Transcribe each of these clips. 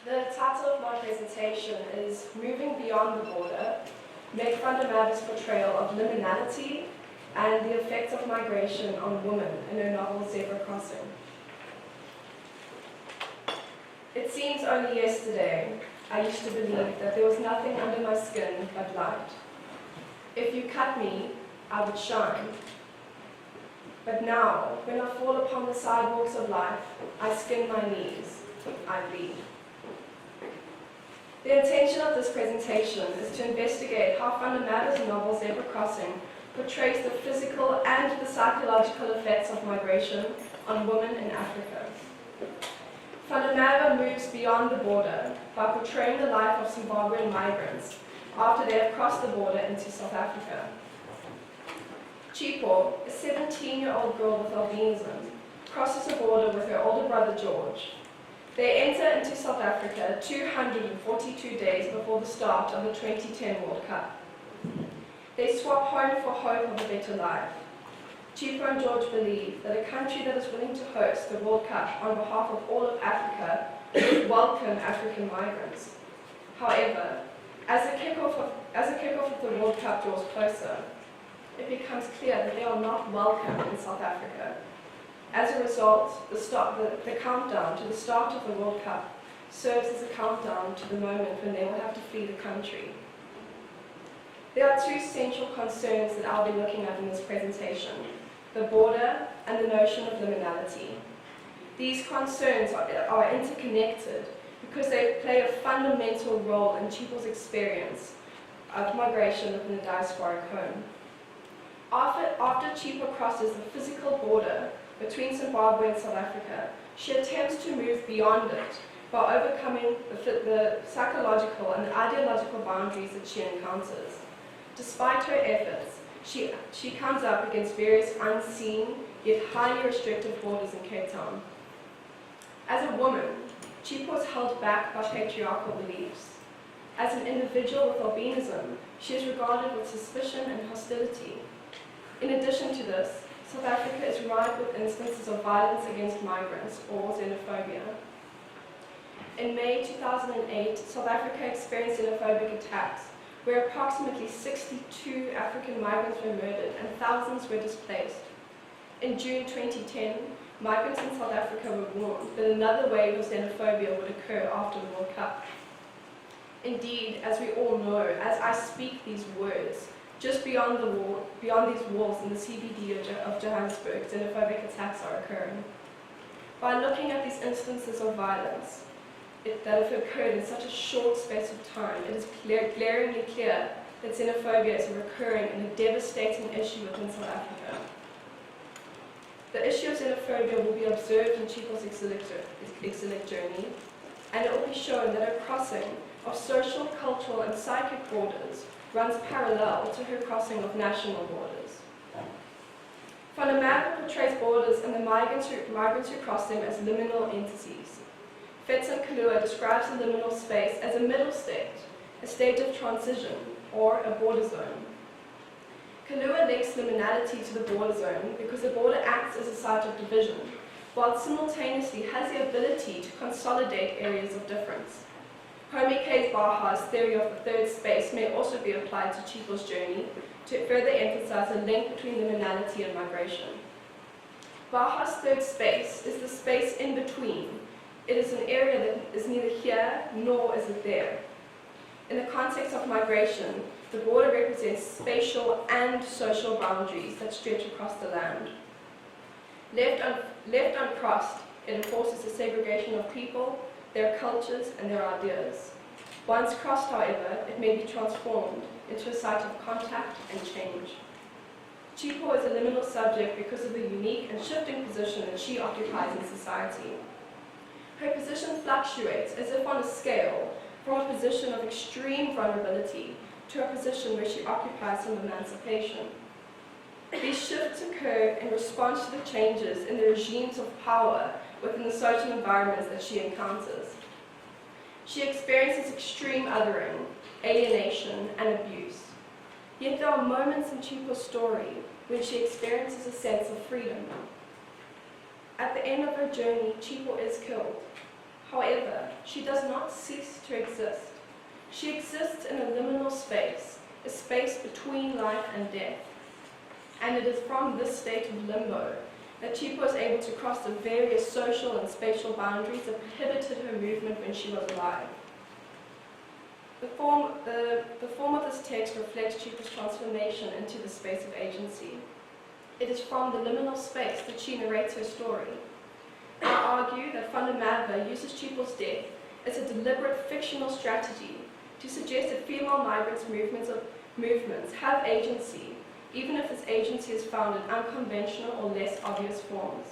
The title of my presentation is Moving Beyond the Border, Meg Vandermerwe's portrayal of liminality and the effects of migration on women in her novel Zebra Crossing. It seems only yesterday I used to believe that there was nothing under my skin but light. If you cut me, I would shine. But now, when I fall upon the sidewalks of life, I skin my knees, I bleed. The intention of this presentation is to investigate how Vandermerwe's novel Zebra Crossing portrays the physical and the psychological effects of migration on women in Africa. Vandermerwe moves beyond the border by portraying the life of Zimbabwean migrants after they have crossed the border into South Africa. Chipo, a 17-year-old girl with albinism, crosses the border with her older brother George. They enter into South Africa 242 days before the start of the 2010 World Cup. They swap home for hope of a better life. Chipo and George believe that a country that is willing to host the World Cup on behalf of all of Africa would welcome African migrants. However, as the kickoff of the World Cup draws closer, it becomes clear that they are not welcome in South Africa. As a result, the countdown to the start of the World Cup serves as a countdown to the moment when they will have to flee the country. There are two central concerns that I'll be looking at in this presentation: the border and the notion of liminality. These concerns are interconnected because they play a fundamental role in Chipo's experience of migration within the diasporic home. After Chipo crosses the physical border between Zimbabwe and South Africa, she attempts to move beyond it by overcoming the psychological and ideological boundaries that she encounters. Despite her efforts, she comes up against various unseen yet highly restrictive borders in Cape Town. As a woman, Chipo is held back by patriarchal beliefs. As an individual with albinism, she is regarded with suspicion and hostility. In addition to this, South Africa is rife with instances of violence against migrants or xenophobia. In May 2008, South Africa experienced xenophobic attacks where approximately 62 African migrants were murdered and thousands were displaced. In June 2010, migrants in South Africa were warned that another wave of xenophobia would occur after the World Cup. Indeed, as we all know, as I speak these words, just beyond these walls in the CBD of Johannesburg, xenophobic attacks are occurring. By looking at these instances of violence that have occurred in such a short space of time, it is glaringly clear that xenophobia is recurring and a devastating issue within South Africa. The issue of xenophobia will be observed in Chipo's exilic journey, and it will be shown that her crossing of social, cultural, and psychic borders runs parallel to her crossing of national borders. Vandermerwe portrays borders and the migrants who cross them as liminal entities. Fitz and Kalua describes the liminal space as a middle state, a state of transition, or a border zone. Kalua links liminality to the border zone because the border acts as a site of division, while it simultaneously has the ability to consolidate areas of difference. Emeke Baha's theory of the third space may also be applied to Chipo's journey to further emphasize the link between liminality and migration. Baha's third space is the space in between. It is an area that is neither here nor is it there. In the context of migration, the border represents spatial and social boundaries that stretch across the land. Left uncrossed, it enforces the segregation of people, their cultures, and their ideas. Once crossed, however, it may be transformed into a site of contact and change. Chipo is a liminal subject because of the unique and shifting position that she occupies in society. Her position fluctuates as if on a scale from a position of extreme vulnerability to a position where she occupies some emancipation. These shifts occur in response to the changes in the regimes of power within the social environments that she encounters. She experiences extreme othering, alienation, and abuse. Yet there are moments in Chipo's story when she experiences a sense of freedom. At the end of her journey, Chipo is killed. However, she does not cease to exist. She exists in a liminal space, a space between life and death. And it is from this state of limbo that Chipo is able to cross the various social and spatial boundaries that prohibited her movement when she was alive. The form of this text reflects Chipo's transformation into the space of agency. It is from the liminal space that she narrates her story. I argue that Vandermerwe uses Chipo's death as a deliberate fictional strategy to suggest that female migrants' movements have agency, even if this agency is found in unconventional or less obvious forms.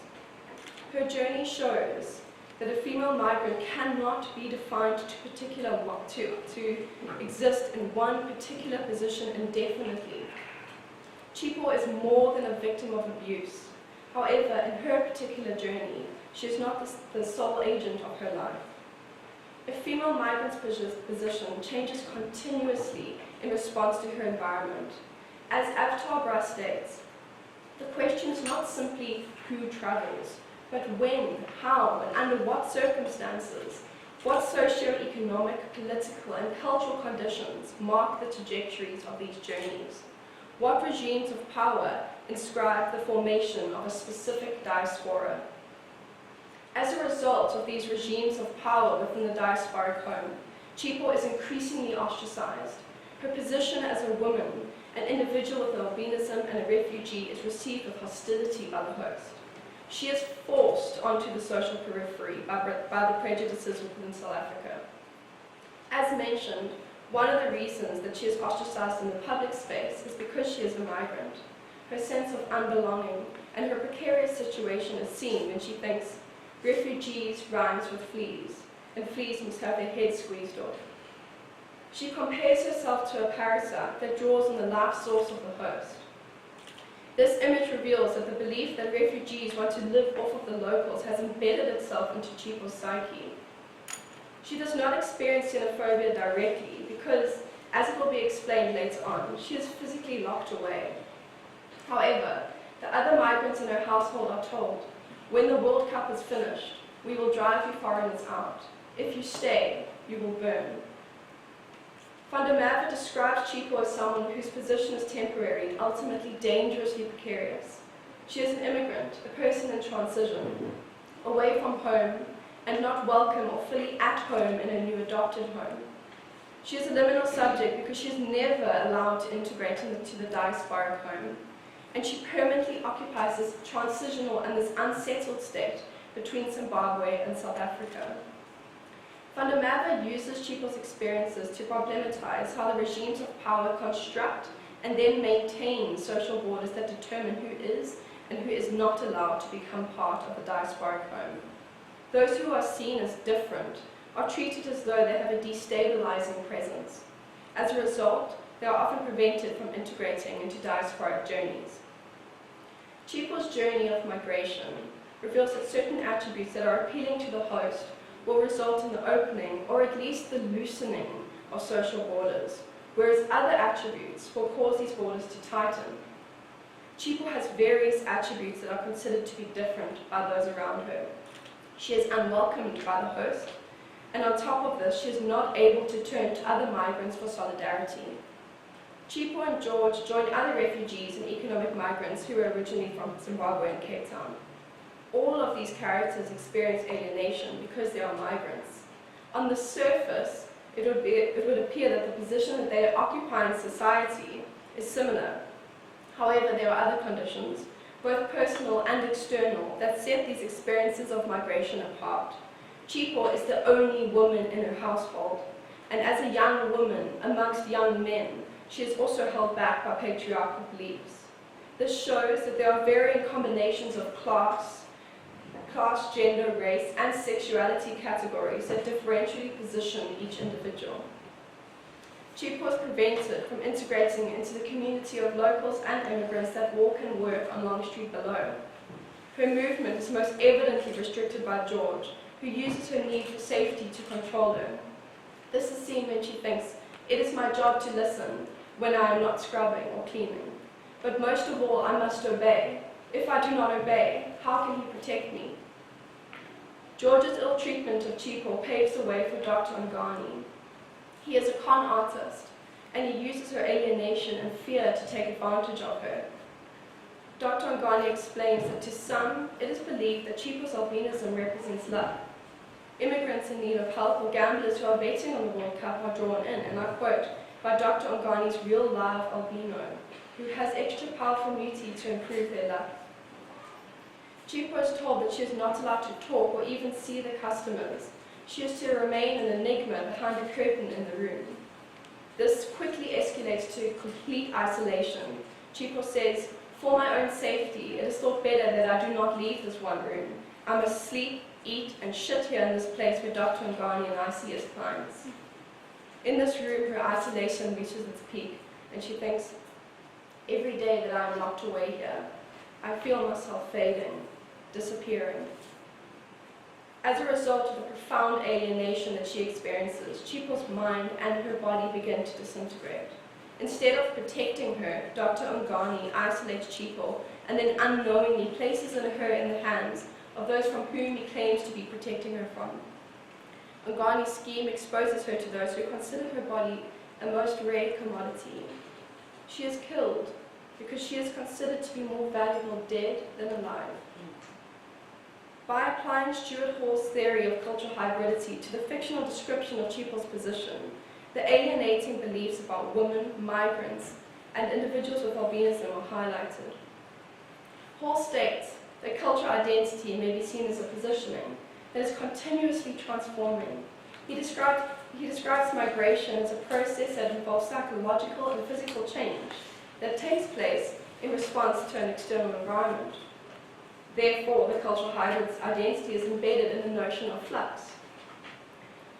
Her journey shows that a female migrant cannot be defined to exist in one particular position indefinitely. Chipo is more than a victim of abuse. However, in her particular journey, she is not the sole agent of her life. A female migrant's position changes continuously in response to her environment. As Diaspora states, the question is not simply who travels, but when, how, and under what circumstances, what socio-economic, political, and cultural conditions mark the trajectories of these journeys. What regimes of power inscribe the formation of a specific diaspora? As a result of these regimes of power within the diasporic home, Chipo is increasingly ostracized. Her position as a woman, an individual with albinism, and a refugee is received with hostility by the host. She is forced onto the social periphery by the prejudices within South Africa. As mentioned, one of the reasons that she is ostracized in the public space is because she is a migrant. Her sense of unbelonging and her precarious situation is seen when she thinks refugees rhymes with fleas, and fleas must have their heads squeezed off. She compares herself to a parasite that draws on the life source of the host. This image reveals that the belief that refugees want to live off of the locals has embedded itself into Chipo's psyche. She does not experience xenophobia directly because, as it will be explained later on, she is physically locked away. However, the other migrants in her household are told, when the World Cup is finished, we will drive you foreigners out. If you stay, you will burn. Vandermerwe describes Chipo as someone whose position is temporary and ultimately dangerously precarious. She is an immigrant, a person in transition, away from home, and not welcome or fully at home in her new adopted home. She is a liminal subject because she is never allowed to integrate into the diasporic home, and she permanently occupies this transitional and this unsettled state between Zimbabwe and South Africa. Vandermerwe uses Chipo's experiences to problematize how the regimes of power construct and then maintain social borders that determine who is and who is not allowed to become part of the diasporic home. Those who are seen as different are treated as though they have a destabilizing presence. As a result, they are often prevented from integrating into diasporic journeys. Chipo's journey of migration reveals that certain attributes that are appealing to the host will result in the opening, or at least the loosening, of social borders, whereas other attributes will cause these borders to tighten. Chipo has various attributes that are considered to be different by those around her. She is unwelcomed by the host, and on top of this, she is not able to turn to other migrants for solidarity. Chipo and George join other refugees and economic migrants who were originally from Zimbabwe and Cape Town. All of these characters experience alienation because they are migrants. On the surface, it would appear that the position that they occupy in society is similar. However, there are other conditions, both personal and external, that set these experiences of migration apart. Chipo is the only woman in her household, and as a young woman amongst young men, she is also held back by patriarchal beliefs. This shows that there are varying combinations of class, gender, race, and sexuality categories that differentially position each individual. Chipo was prevented from integrating into the community of locals and immigrants that walk and work on Long Street below. Her movement is most evidently restricted by George, who uses her need for safety to control her. This is seen when she thinks, "It is my job to listen when I am not scrubbing or cleaning. But most of all, I must obey. If I do not obey, how can he protect me?" George's ill treatment of Chipo paves the way for Dr. Ngani. He is a con artist, and he uses her alienation and fear to take advantage of her. Dr. Ngani explains that to some, it is believed that Chipo's albinism represents luck. Immigrants in need of help or gamblers who are betting on the World Cup are drawn in, and I quote, by Dr. Ngani's real live albino, who has extra powerful muti to improve their luck. Chipo is told that she is not allowed to talk or even see the customers. She is to remain an enigma behind a curtain in the room. This quickly escalates to complete isolation. Chipo says, for my own safety, it is thought better that I do not leave this one room. I must sleep, eat, and shit here in this place where Dr. Ngani and I see as clients. In this room, her isolation reaches its peak, and she thinks, every day that I am locked away here, I feel myself fading, disappearing. As a result of the profound alienation that she experiences, Chipo's mind and her body begin to disintegrate. Instead of protecting her, Dr. Ngani isolates Chipo and then unknowingly places her in the hands of those from whom he claims to be protecting her from. Ngani's scheme exposes her to those who consider her body a most rare commodity. She is killed because she is considered to be more valuable dead than alive. By applying Stuart Hall's theory of cultural hybridity to the fictional description of Chipo's position, the alienating beliefs about women, migrants, and individuals with albinism are highlighted. Hall states that cultural identity may be seen as a positioning that is continuously transforming. He describes migration as a process that involves psychological and physical change that takes place in response to an external environment. Therefore, the cultural hybrid's identity is embedded in the notion of flux.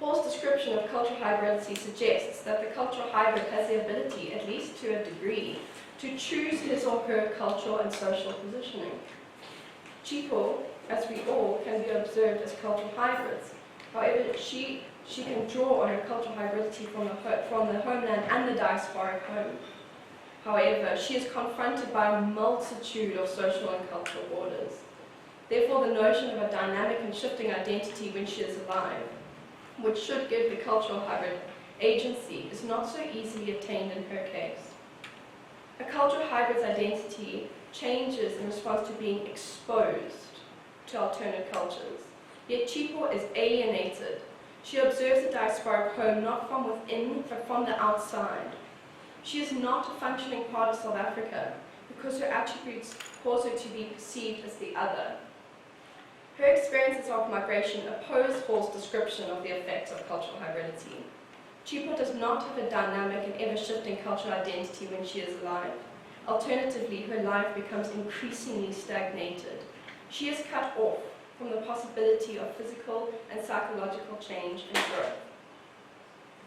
Hall's description of cultural hybridity suggests that the cultural hybrid has the ability, at least to a degree, to choose his or her cultural and social positioning. Chipo, as we all, can be observed as cultural hybrids. However, she can draw on her cultural hybridity from the homeland and the diasporic home. However, she is confronted by a multitude of social and cultural borders. Therefore, the notion of a dynamic and shifting identity when she is alive, which should give the cultural hybrid agency, is not so easily attained in her case. A cultural hybrid's identity changes in response to being exposed to alternate cultures. Yet Chipo is alienated. She observes the diasporic home not from within, but from the outside. She is not a functioning part of South Africa because her attributes cause her to be perceived as the other. Her experiences of migration oppose Hall's description of the effects of cultural hybridity. Chipo does not have a dynamic and ever-shifting cultural identity when she is alive. Alternatively, her life becomes increasingly stagnated. She is cut off from the possibility of physical and psychological change and growth.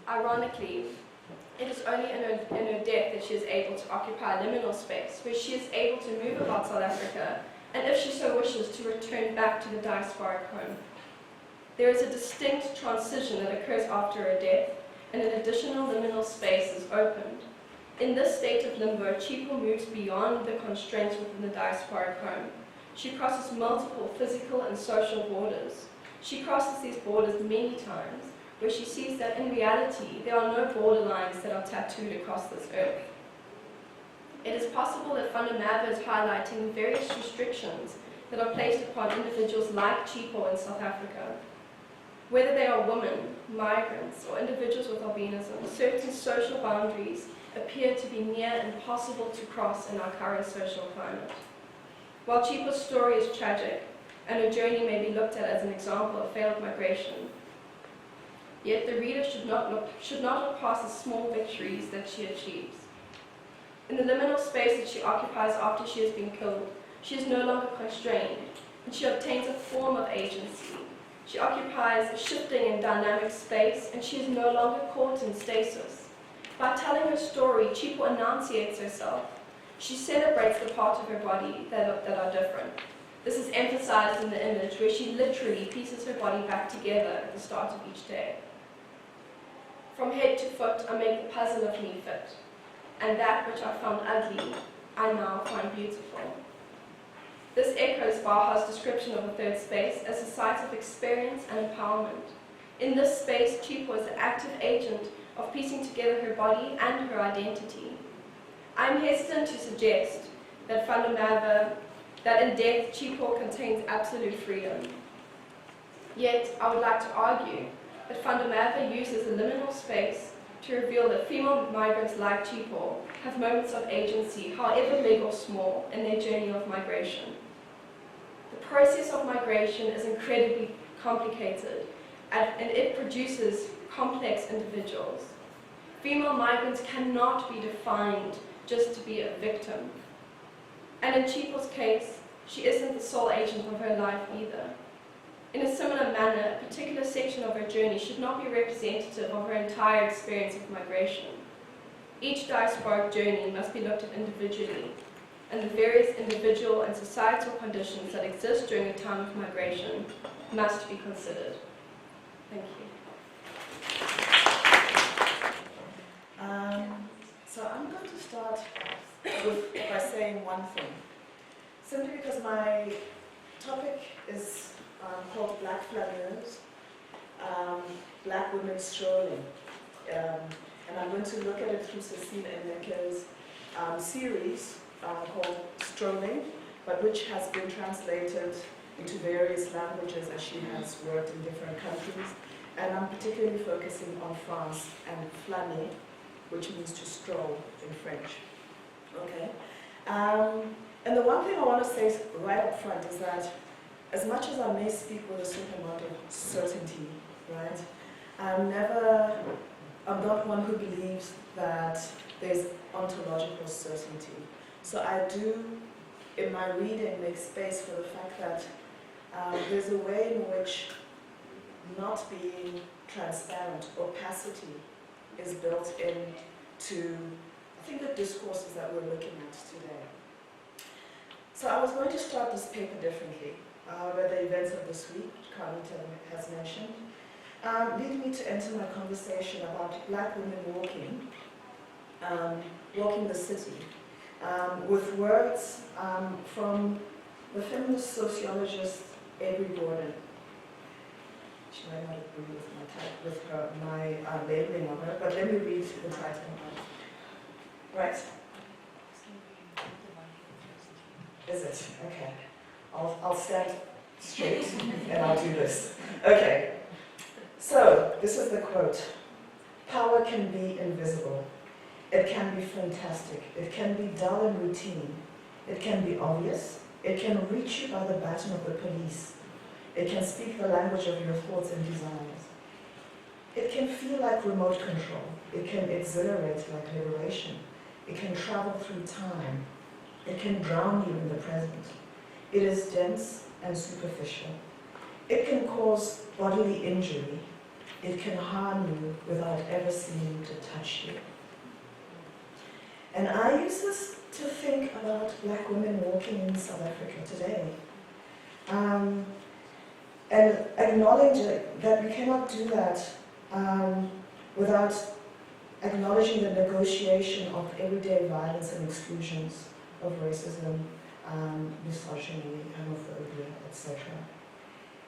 Ironically, it is only in her death that she is able to occupy a liminal space where she is able to move about South Africa and, if she so wishes, to return back to the diasporic home. There is a distinct transition that occurs after her death, and an additional liminal space is opened. In this state of limbo, Chipo moves beyond the constraints within the diasporic home. She crosses multiple physical and social borders. She crosses these borders many times, where she sees that in reality there are no borderlines that are tattooed across this earth. It is possible that Vandermerwe is highlighting the various restrictions that are placed upon individuals like Chipo in South Africa. Whether they are women, migrants, or individuals with albinism, certain social boundaries appear to be near impossible to cross in our current social climate. While Chipo's story is tragic, and her journey may be looked at as an example of failed migration, yet the reader should not look past the small victories that she achieves. In the liminal space that she occupies after she has been killed, she is no longer constrained, and she obtains a form of agency. She occupies a shifting and dynamic space, and she is no longer caught in stasis. By telling her story, Chipo enunciates herself. She celebrates the parts of her body that are different. This is emphasized in the image, where she literally pieces her body back together at the start of each day. From head to foot, I make the puzzle of me fit, and that which I found ugly, I now find beautiful. This echoes Baha's description of the third space as a site of experience and empowerment. In this space, Chipo is the active agent of piecing together her body and her identity. I'm hesitant to suggest that that in death, Chipo contains absolute freedom. Yet, I would like to argue that Vandermerwe uses a liminal space to reveal that female migrants like Chipo have moments of agency, however big or small, in their journey of migration. The process of migration is incredibly complicated, and it produces complex individuals. Female migrants cannot be defined just to be a victim. And in Chipo's case, she isn't the sole agent of her life either. In a similar manner, a particular section of her journey should not be representative of her entire experience of migration. Each diasporic journey must be looked at individually, and the various individual and societal conditions that exist during a time of migration must be considered. Thank you. So I'm going to start by saying one thing, simply because my topic is called Black Flâneuse, Black Women Strolling, and I'm going to look at it through Cecile and Emeke's series called Strolling, but which has been translated into various languages as she has worked in different countries, and I'm particularly focusing on France and flâner, which means to stroll in French. Okay. And the one thing I want to say right up front is that as much as I may speak with a certain amount of certainty, right, I'm not one who believes that there's ontological certainty. So I do, in my reading, make space for the fact that there's a way in which not being transparent, opacity, is built into, I think, the discourses that we're looking at today. So I was going to start this paper differently, where the events of this week, which Carlton has mentioned, lead me to enter my conversation about Black women walking the city, with words from the feminist sociologist Avery Gordon. She might not agree with my labeling of her, but let me read the title. Right. Is it? Okay. I'll stand straight and I'll do this. Okay. So, this is the quote. Power can be invisible. It can be fantastic. It can be dull and routine. It can be obvious. It can reach you by the baton of the police. It can speak the language of your thoughts and desires. It can feel like remote control. It can exhilarate like liberation. It can travel through time. It can drown you in the present. It is dense and superficial. It can cause bodily injury. It can harm you without ever seeming to touch you. And I use this to think about Black women walking in South Africa today. And acknowledge that we cannot do that without acknowledging the negotiation of everyday violence and exclusions of racism, misogyny, homophobia, etc.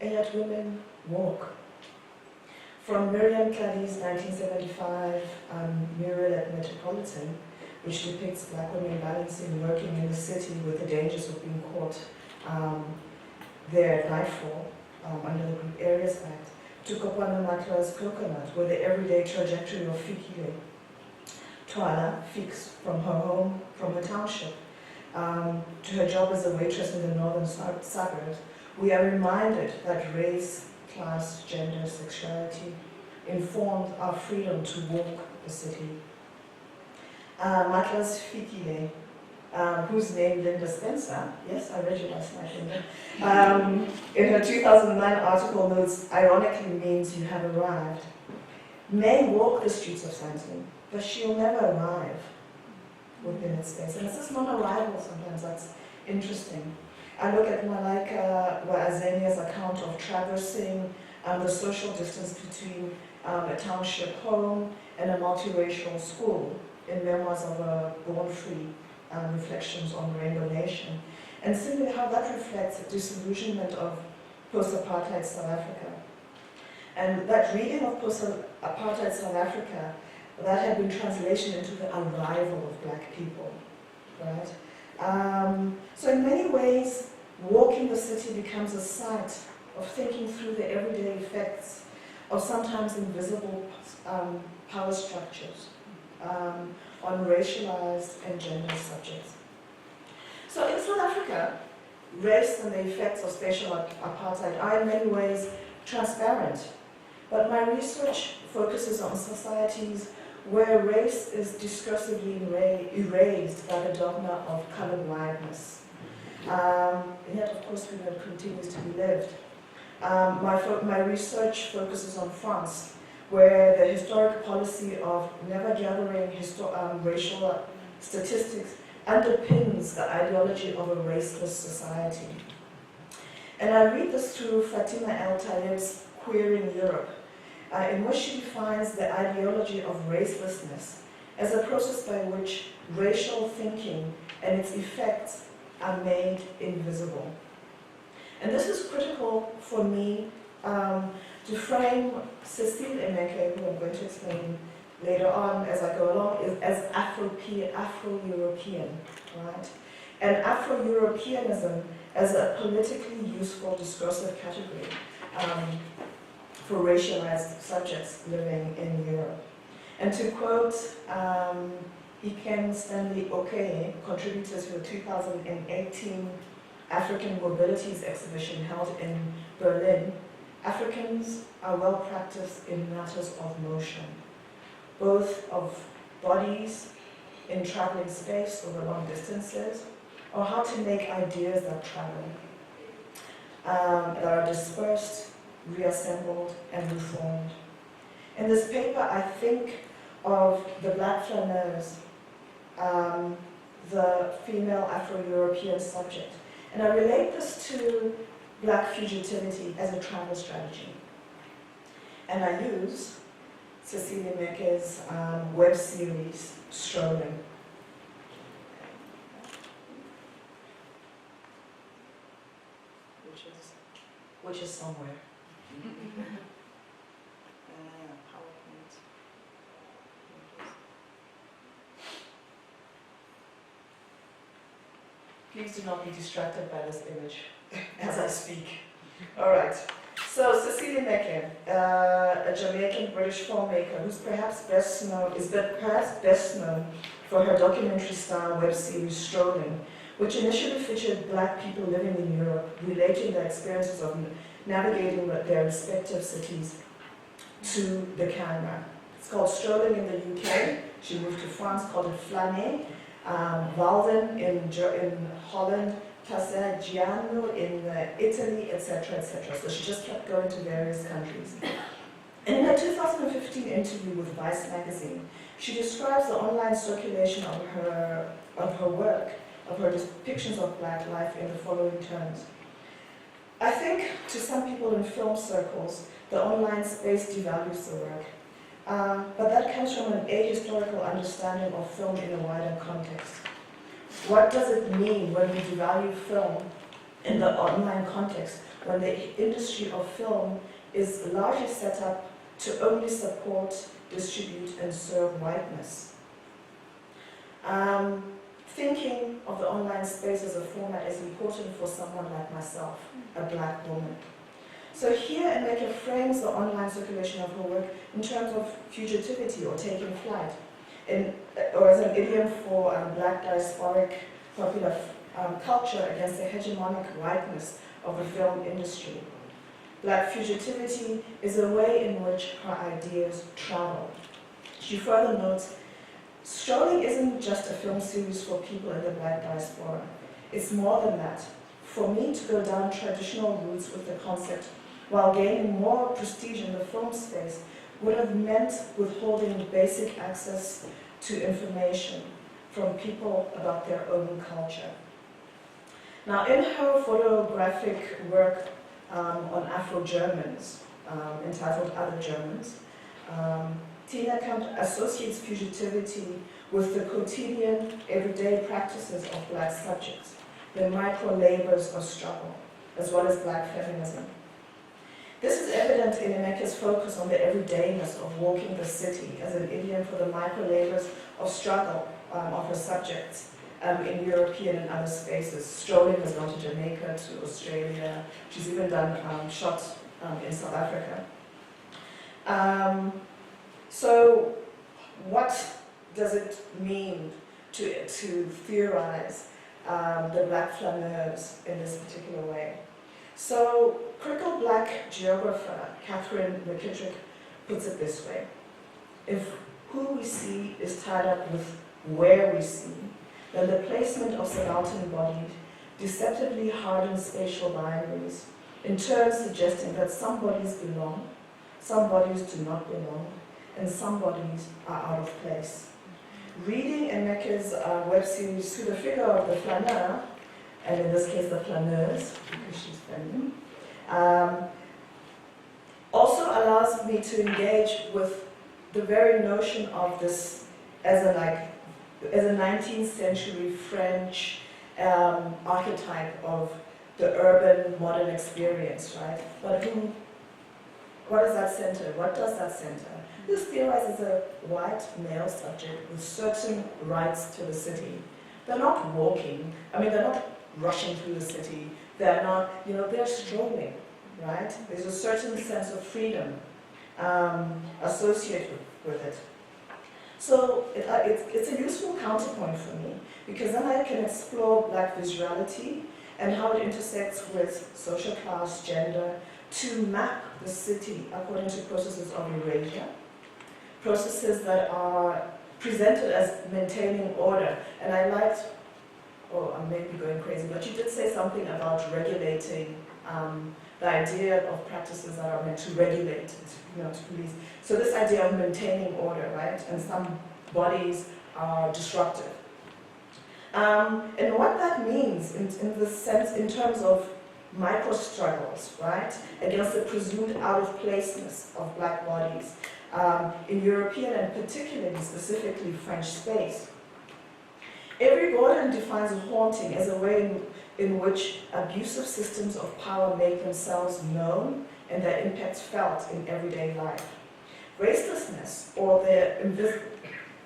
And yet women walk. From Miriam Clady's 1975 mural at Metropolitan, which depicts Black women balancing working in the city with the dangers of being caught there at nightfall, under the Group Areas Act, to Kopana Makla's Coconut, where the everyday trajectory of Fikile, Twala, Fix, from her home, from her township, to her job as a waitress in the northern suburbs, we are reminded that race, class, gender, sexuality informed our freedom to walk the city. Makla's Fikile, whose name Linda Spencer, yes, I read you last night, Linda, in her 2009 article notes, ironically means you have arrived, may walk the streets of Sandton, but she'll never arrive within its space. And it's this non-arrival sometimes that's interesting. I look at Malaika Azenia's account of traversing the social distance between a township home and a multiracial school in Memoirs of a Born Free, Reflections on Rainbow Nation. and simply how that reflects the disillusionment of post-apartheid South Africa. And that reading of post-apartheid South Africa, that had been translation into the arrival of black people, right? So in many ways, walking the city becomes a site of thinking through the everyday effects of sometimes invisible power structures on racialized and gender subjects. So in South Africa, race and the effects of spatial apartheid are in many ways transparent, but my research focuses on societies where race is discursively erased by the dogma of colored whiteness. And yet, of course, it continues to be lived. My research focuses on France, where the historic policy of never gathering racial statistics underpins the ideology of a raceless society. And I read this through Fatima El-Tayeb's Queering Europe, in which she defines the ideology of racelessness as a process by which racial thinking and its effects are made invisible. And this is critical for me to frame Cecile Emeke, who I'm going to explain later on as I go along, as Afro-European, right? And Afro-Europeanism as a politically useful discursive category for racialized subjects living in Europe. And to quote Ikem Stanley Oke, contributor to the 2018 African Mobilities exhibition held in Berlin, Africans are well practiced in matters of motion, both of bodies in traveling space over long distances, or how to make ideas that travel, that are dispersed, reassembled, and reformed. In this paper, I think of the Black Flâneuse, the female Afro-European subject, and I relate this to Black fugitivity as a travel strategy. And I use Cecile Emeke's web series, Strolling. Which is somewhere. PowerPoint. Please do not be distracted by this image as I speak. All right. So Cecile Emeke, a Jamaican British filmmaker who's perhaps best known for her documentary-style web series Strolling, which initially featured Black people living in Europe, relating their experiences of navigating their respective cities to the camera. It's called Strolling in the UK. She moved to France, called it Flâneuse. Walden in Holland, Cassagiano in Italy, etc., etc. So she just kept going to various countries. And in her 2015 interview with Vice magazine, she describes the online circulation of her work, of her depictions of Black life in the following terms. I think to some people in film circles, the online space devalues the work. But that comes from an ahistorical understanding of film in a wider context. What does it mean when we devalue film in the online context, when the industry of film is largely set up to only support, distribute, and serve whiteness? Thinking of the online space as a format is important for someone like myself, a Black woman. So here Emeke frames the online circulation of her work in terms of fugitivity or taking flight, or as an idiom for Black diasporic popular culture against the hegemonic whiteness of the film industry. Black fugitivity is a way in which her ideas travel. She further notes, Strolling isn't just a film series for people in the Black diaspora. It's more than that. For me to go down traditional routes with the concept while gaining more prestige in the film space would have meant withholding basic access to information from people about their own culture. Now, in her photographic work on Afro-Germans, entitled Other Germans, Tina Kemp associates fugitivity with the quotidian, everyday practices of Black subjects, the micro-labors of struggle, as well as black feminism. This is evident in Emeke's focus on the everydayness of walking the city as an idiom for the micro-labors of struggle of her subjects in European and other spaces. Strolling has gone to Jamaica, to Australia. She's even done shots in South Africa. So what does it mean to theorize the black flaneurs in this particular way? So, critical black geographer Catherine McKittrick puts it this way: if who we see is tied up with where we see, then the placement of subaltern bodied deceptively hardens spatial binaries, in turn suggesting that some bodies belong, some bodies do not belong, and some bodies are out of place. Reading Emeke's web series through the figure of the Flâneur, and in this case the Flâneuse, because she's feminine, also allows me to engage with the very notion of this as a 19th century French archetype of the urban modern experience, right? But what does that center? What does that center? This theorizes a white male subject with certain rights to the city. They're not walking, they're not rushing through the city, they're not, they're strolling, right? There's a certain sense of freedom associated with it. So it's a useful counterpoint for me, because then I can explore black visuality and how it intersects with social class, gender, to map the city according to processes of erasure, processes that are presented as maintaining order. And I liked, I may be going crazy, but you did say something about regulating, the idea of practices that are meant to regulate, to police. So this idea of maintaining order, right? And some bodies are disruptive. And what that means in the sense, in terms of micro-struggles, right? Against the presumed out-of-placeness of black bodies in European and particularly, specifically, French space. Avery Gordon defines haunting as a way in which abusive systems of power make themselves known and their impacts felt in everyday life. Racelessness, or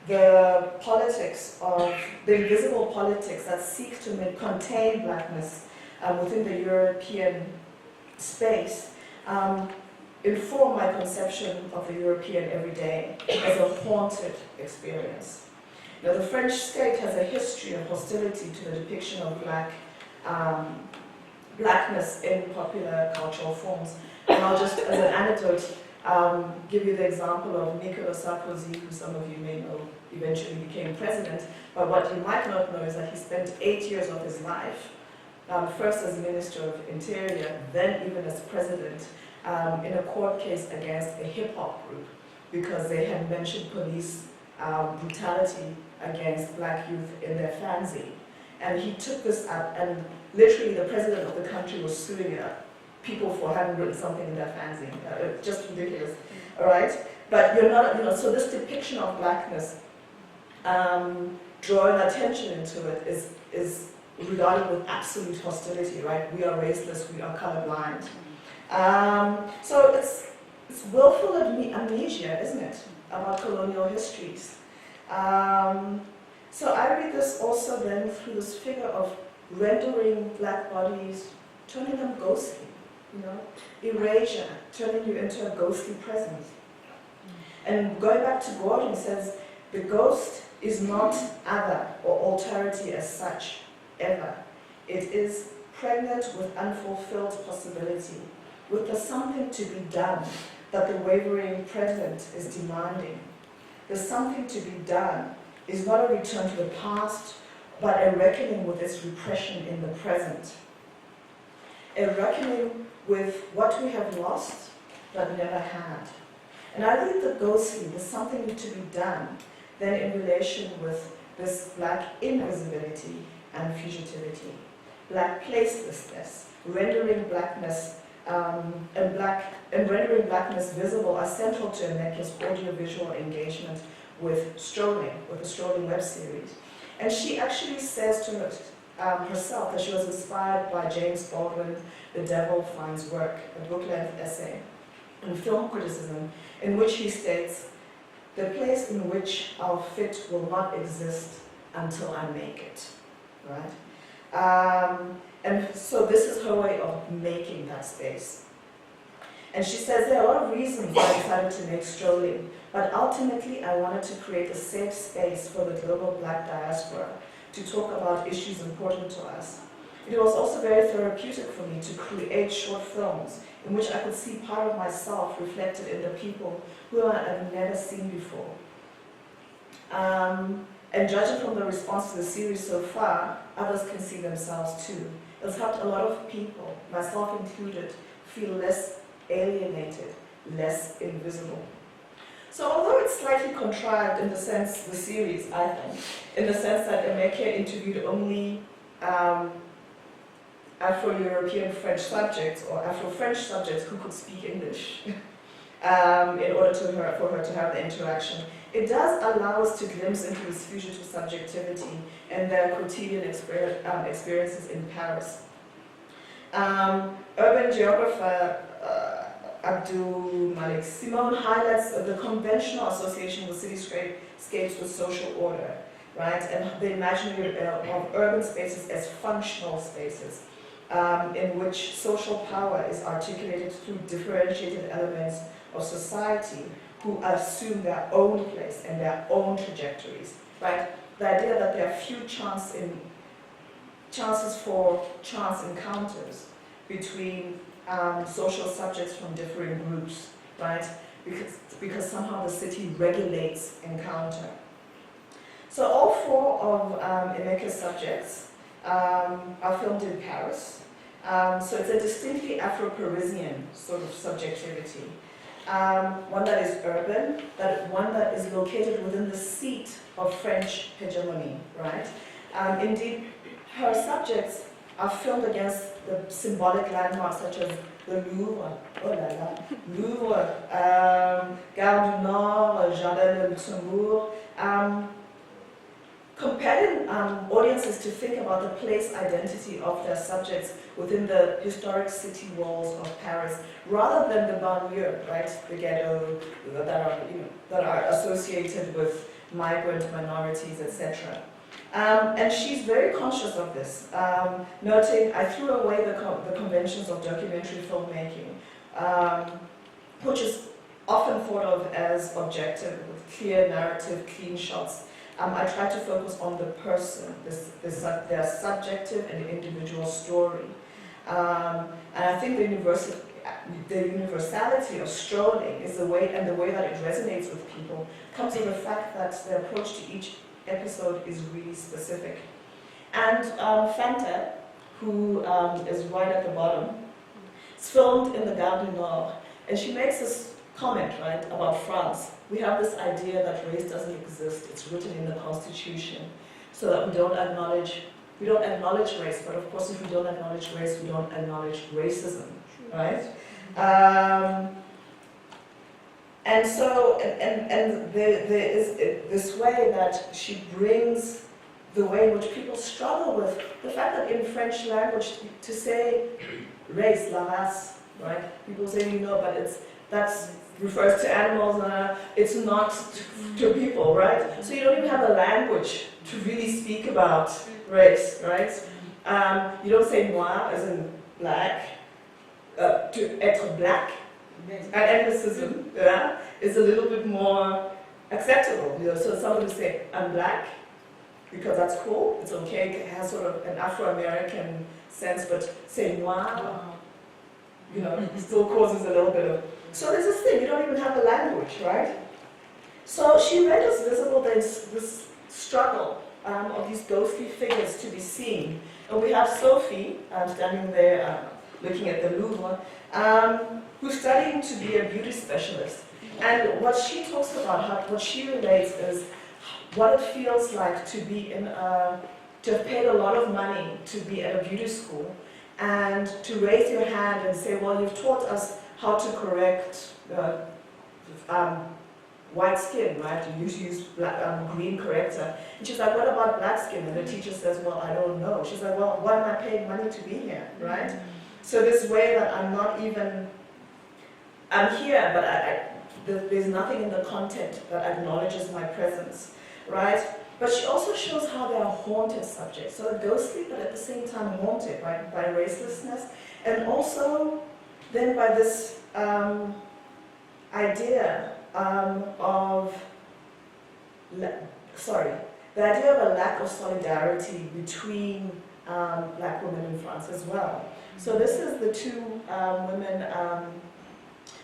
the politics of the invisible politics that seek to contain blackness within the European space, inform my conception of the European everyday as a haunted experience. Now, the French state has a history of hostility to the depiction of blackness in popular cultural forms. And I'll just, as an anecdote, give you the example of Nicolas Sarkozy, who some of you may know eventually became president. But what you might not know is that he spent 8 years of his life, first as Minister of Interior, then even as president, in a court case against a hip-hop group because they had mentioned police brutality against black youth in their fanzine. And he took this up, and literally the president of the country was suing people for having written something in their fanzine. Just ridiculous, all right? But you're not, so this depiction of blackness, drawing attention into it is regarded with absolute hostility, right? We are raceless, we are colorblind. So it's willful amnesia, isn't it, about colonial histories. So I read this also then through this figure of rendering black bodies, turning them ghostly, erasure, turning you into a ghostly presence. And going back to Gordon, he says, the ghost is not other or alterity as such, ever. It is pregnant with unfulfilled possibility, with the something to be done that the wavering present is demanding. The something to be done is not a return to the past, but a reckoning with its repression in the present. A reckoning with what we have lost, but never had. And I read the ghostly, the something to be done, then in relation with this black invisibility and fugitivity, black placelessness, rendering blackness and rendering blackness visible are central to Emeke's audiovisual engagement with Strolling, with the Strolling web series. And she actually says herself that she was inspired by James Baldwin's The Devil Finds Work, a book-length essay in film criticism, in which he states, "The place in which I'll fit will not exist until I make it," right? And so this is her way of making that space. And she says, there are a lot of reasons why I decided to make Strolling, but ultimately I wanted to create a safe space for the global Black diaspora to talk about issues important to us. It was also very therapeutic for me to create short films in which I could see part of myself reflected in the people who I had never seen before. And judging from the response to the series so far, others can see themselves too. It's helped a lot of people, myself included, feel less alienated, less invisible. So although it's slightly contrived in the sense, the series, I think, in the sense that Emeke interviewed only Afro-European French subjects or Afro-French subjects who could speak English in order for her to have the interaction, it does allow us to glimpse into this fugitive subjectivity and their quotidian experiences in Paris. Urban geographer Abdul Malik Simon highlights the conventional association with cityscapes with social order, right, and the imaginary of urban spaces as functional spaces, in which social power is articulated through differentiated elements of society who assume their own place and their own trajectories, right? The idea that there are few chances for chance encounters between social subjects from differing groups, right? Because somehow the city regulates encounter. So all four of Emeke's subjects are filmed in Paris. So it's a distinctly Afro-Parisian sort of subjectivity. One that is urban, one that is located within the seat of French hegemony, right? Indeed, her subjects are filmed against the symbolic landmarks such as the Louvre, Gare du Nord, Jardin de Luxembourg, compelling audiences to think about the place identity of their subjects within the historic city walls of Paris, rather than the banlieue, right, the ghetto that are associated with migrant minorities, etc. And she's very conscious of this, noting, I threw away the conventions of documentary filmmaking, which is often thought of as objective, with clear narrative, clean shots. I try to focus on the person, their subjective and individual story. And I think the universality of Strolling is the way that it resonates with people comes from the fact that the approach to each episode is really specific. And Fanta, who is right at the bottom, is filmed in the Gare du Nord, and she makes this comment, right, about France. We have this idea that race doesn't exist, it's written in the Constitution, so that we don't acknowledge race, but of course if we don't acknowledge race, we don't acknowledge racism, right? And so, there is this way that she brings the way in which people struggle with the fact that in French language, to say race, la race, right? People say, but that refers to animals, it's not to people, right? So you don't even have a language to really speak about race, right? You don't say noir as in black, to être black. And ethnicism is a little bit more acceptable. So somebody will say, I'm black, because that's cool, it's okay, it has sort of an Afro-American sense, but say noir, still causes a little bit of... So there's this thing, you don't even have a language, right? So she renders visible this struggle of these ghostly figures to be seen. And we have Sophie standing there looking at the Louvre, who's studying to be a beauty specialist. And what she talks about, what she relates is what it feels like to be to have paid a lot of money to be at a beauty school, and to raise your hand and say, well, you've taught us how to correct white skin, right? You used to use black, green corrector. And she's like, what about black skin? And the teacher says, well, I don't know. She's like, well, why am I paying money to be here, right? So this way that I'm not even, I'm here, but there's nothing in the content that acknowledges my presence, right? But she also shows how they are haunted subjects. So ghostly, but at the same time haunted, right? By racelessness. And also then by this idea the idea of a lack of solidarity between black women in France as well. So this is the two women,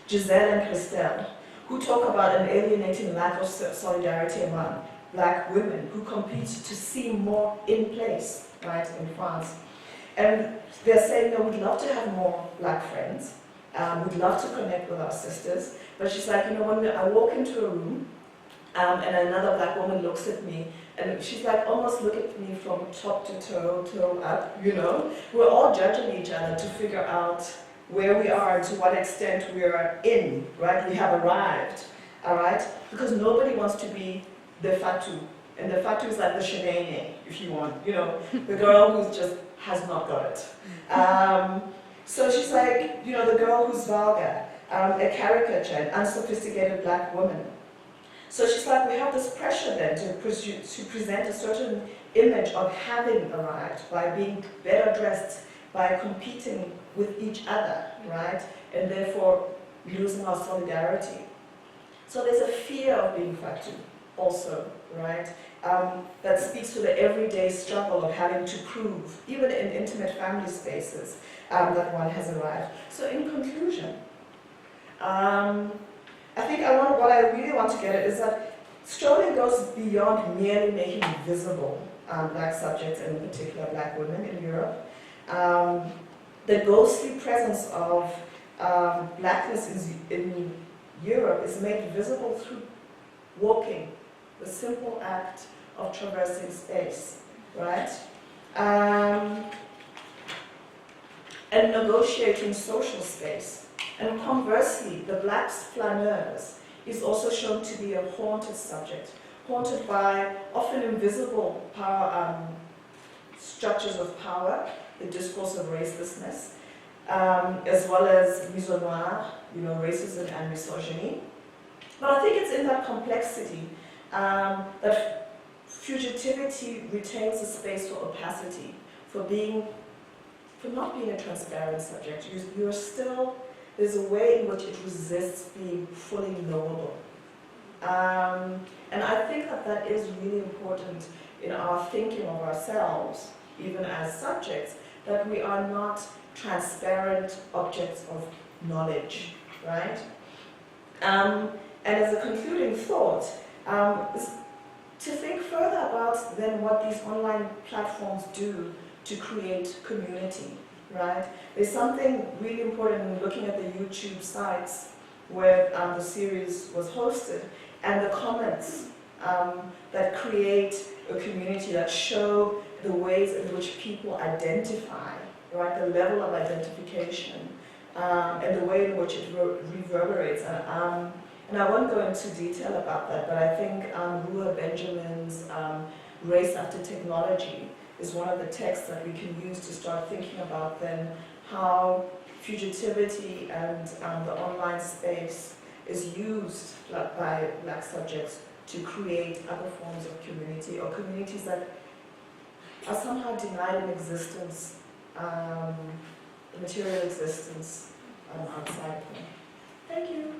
Giselle and Christelle, who talk about an alienating lack of solidarity among black women who compete to seem more in place, right, in France. And they're saying, no, we'd love to have more black friends, we'd love to connect with our sisters, but she's like, you know, when I walk into a room and another black woman looks at me, and she's like, almost look at me from top to toe up, you know, we're all judging each other to figure out where we are and to what extent we are in, right? We have arrived, all right? Because nobody wants to be the fatu. And the fatu is like the shenane, if you want, you know, the girl who just has not got it. So she's like, you know, the girl who's vulgar, a caricature, an unsophisticated black woman. So she's like, we have this pressure then to present a certain image of having arrived by being better dressed, by competing with each other, right? And therefore losing our solidarity. So there's a fear of being fatu also, right? That speaks to the everyday struggle of having to prove, even in intimate family spaces, that one has arrived. So in conclusion, I think what I really want to get at is that Strolling goes beyond merely making visible black subjects, and in particular black women in Europe. The ghostly presence of blackness in Europe is made visible through walking, the simple act of traversing space, right? And negotiating social space. And conversely, the black Flâneuse is also shown to be a haunted subject, haunted by often invisible power, structures of power, the discourse of racelessness, as well as mise au noir, you know, racism and misogyny. But I think it's in that complexity that fugitivity retains a space for opacity, for not being a transparent subject. You're still, there's a way in which it resists being fully knowable. And I think that is really important in our thinking of ourselves, even as subjects, that we are not transparent objects of knowledge, right? And as a concluding thought, is to think further about then what these online platforms do to create community, right? There's something really important in looking at the YouTube sites where the series was hosted, and the comments that create a community, that show the ways in which people identify, right? The level of identification, and the way in which it reverberates. And I won't go into detail about that, but I think Rua Benjamin's Race After Technology is one of the texts that we can use to start thinking about then how fugitivity and the online space is used by black subjects to create other forms of community, or communities that are somehow denied an existence, material existence outside of them. Thank you.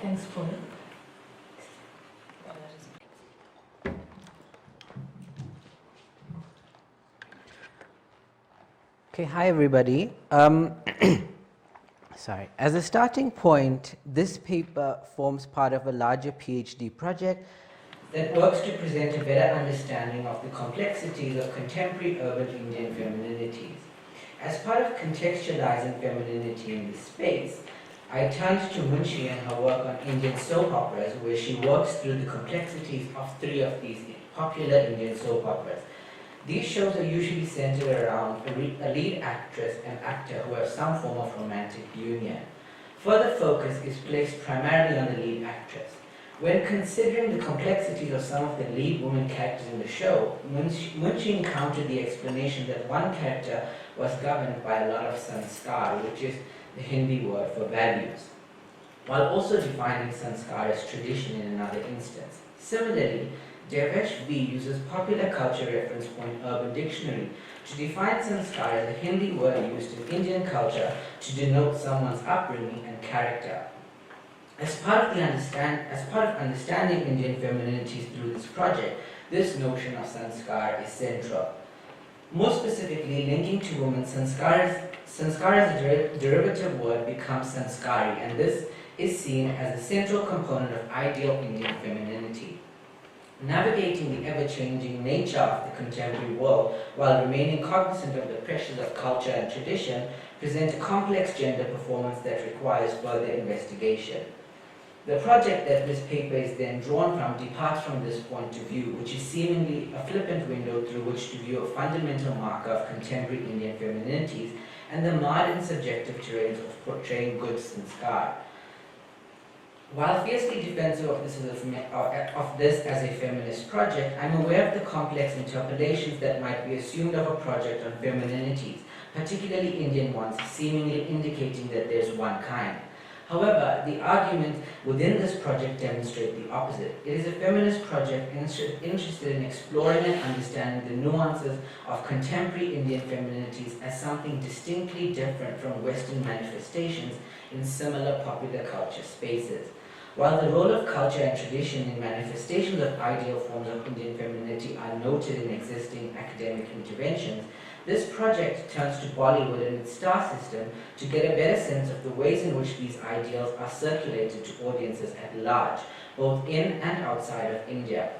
Thanks, Polo. Okay, hi everybody. Sorry. As a starting point, this paper forms part of a larger PhD project that works to present a better understanding of the complexities of contemporary urban Indian femininities. As part of contextualizing femininity in this space, I turned to Munshi and her work on Indian soap operas, where she works through the complexities of 3 of these popular Indian soap operas. These shows are usually centered around a lead actress and actor who have some form of romantic union. Further focus is placed primarily on the lead actress. When considering the complexities of some of the lead women characters in the show, Moji encountered the explanation that one character was governed by a lot of sanskar, which is the Hindi word for values, while also defining sanskar as tradition in another instance. Similarly, Devesh V uses popular culture reference point Urban Dictionary to define sanskar as a Hindi word used in Indian culture to denote someone's upbringing and character. As part of understanding Indian femininities through this project, this notion of sanskar is central. More specifically, linking to women, sanskar as a derivative word becomes sanskari, and this is seen as a central component of ideal Indian femininity. Navigating the ever-changing nature of the contemporary world while remaining cognizant of the pressures of culture and tradition present a complex gender performance that requires further investigation. The project that this paper is then drawn from departs from this point of view, which is seemingly a flippant window through which to view a fundamental marker of contemporary Indian femininities and the modern subjective terrains of portraying good sanskar. While fiercely defensive of this as a feminist project, I'm aware of the complex interpolations that might be assumed of a project on femininities, particularly Indian ones, seemingly indicating that there's one kind. However, the argument within this project demonstrates the opposite. It is a feminist project interested in exploring and understanding the nuances of contemporary Indian femininities as something distinctly different from Western manifestations in similar popular culture spaces. While the role of culture and tradition in manifestations of ideal forms of Indian femininity are noted in existing academic interventions, this project turns to Bollywood and its star system to get a better sense of the ways in which these ideals are circulated to audiences at large, both in and outside of India.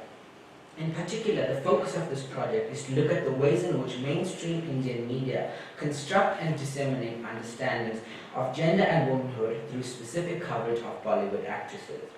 In particular, the focus of this project is to look at the ways in which mainstream Indian media construct and disseminate understandings of gender and womanhood through specific coverage of Bollywood actresses.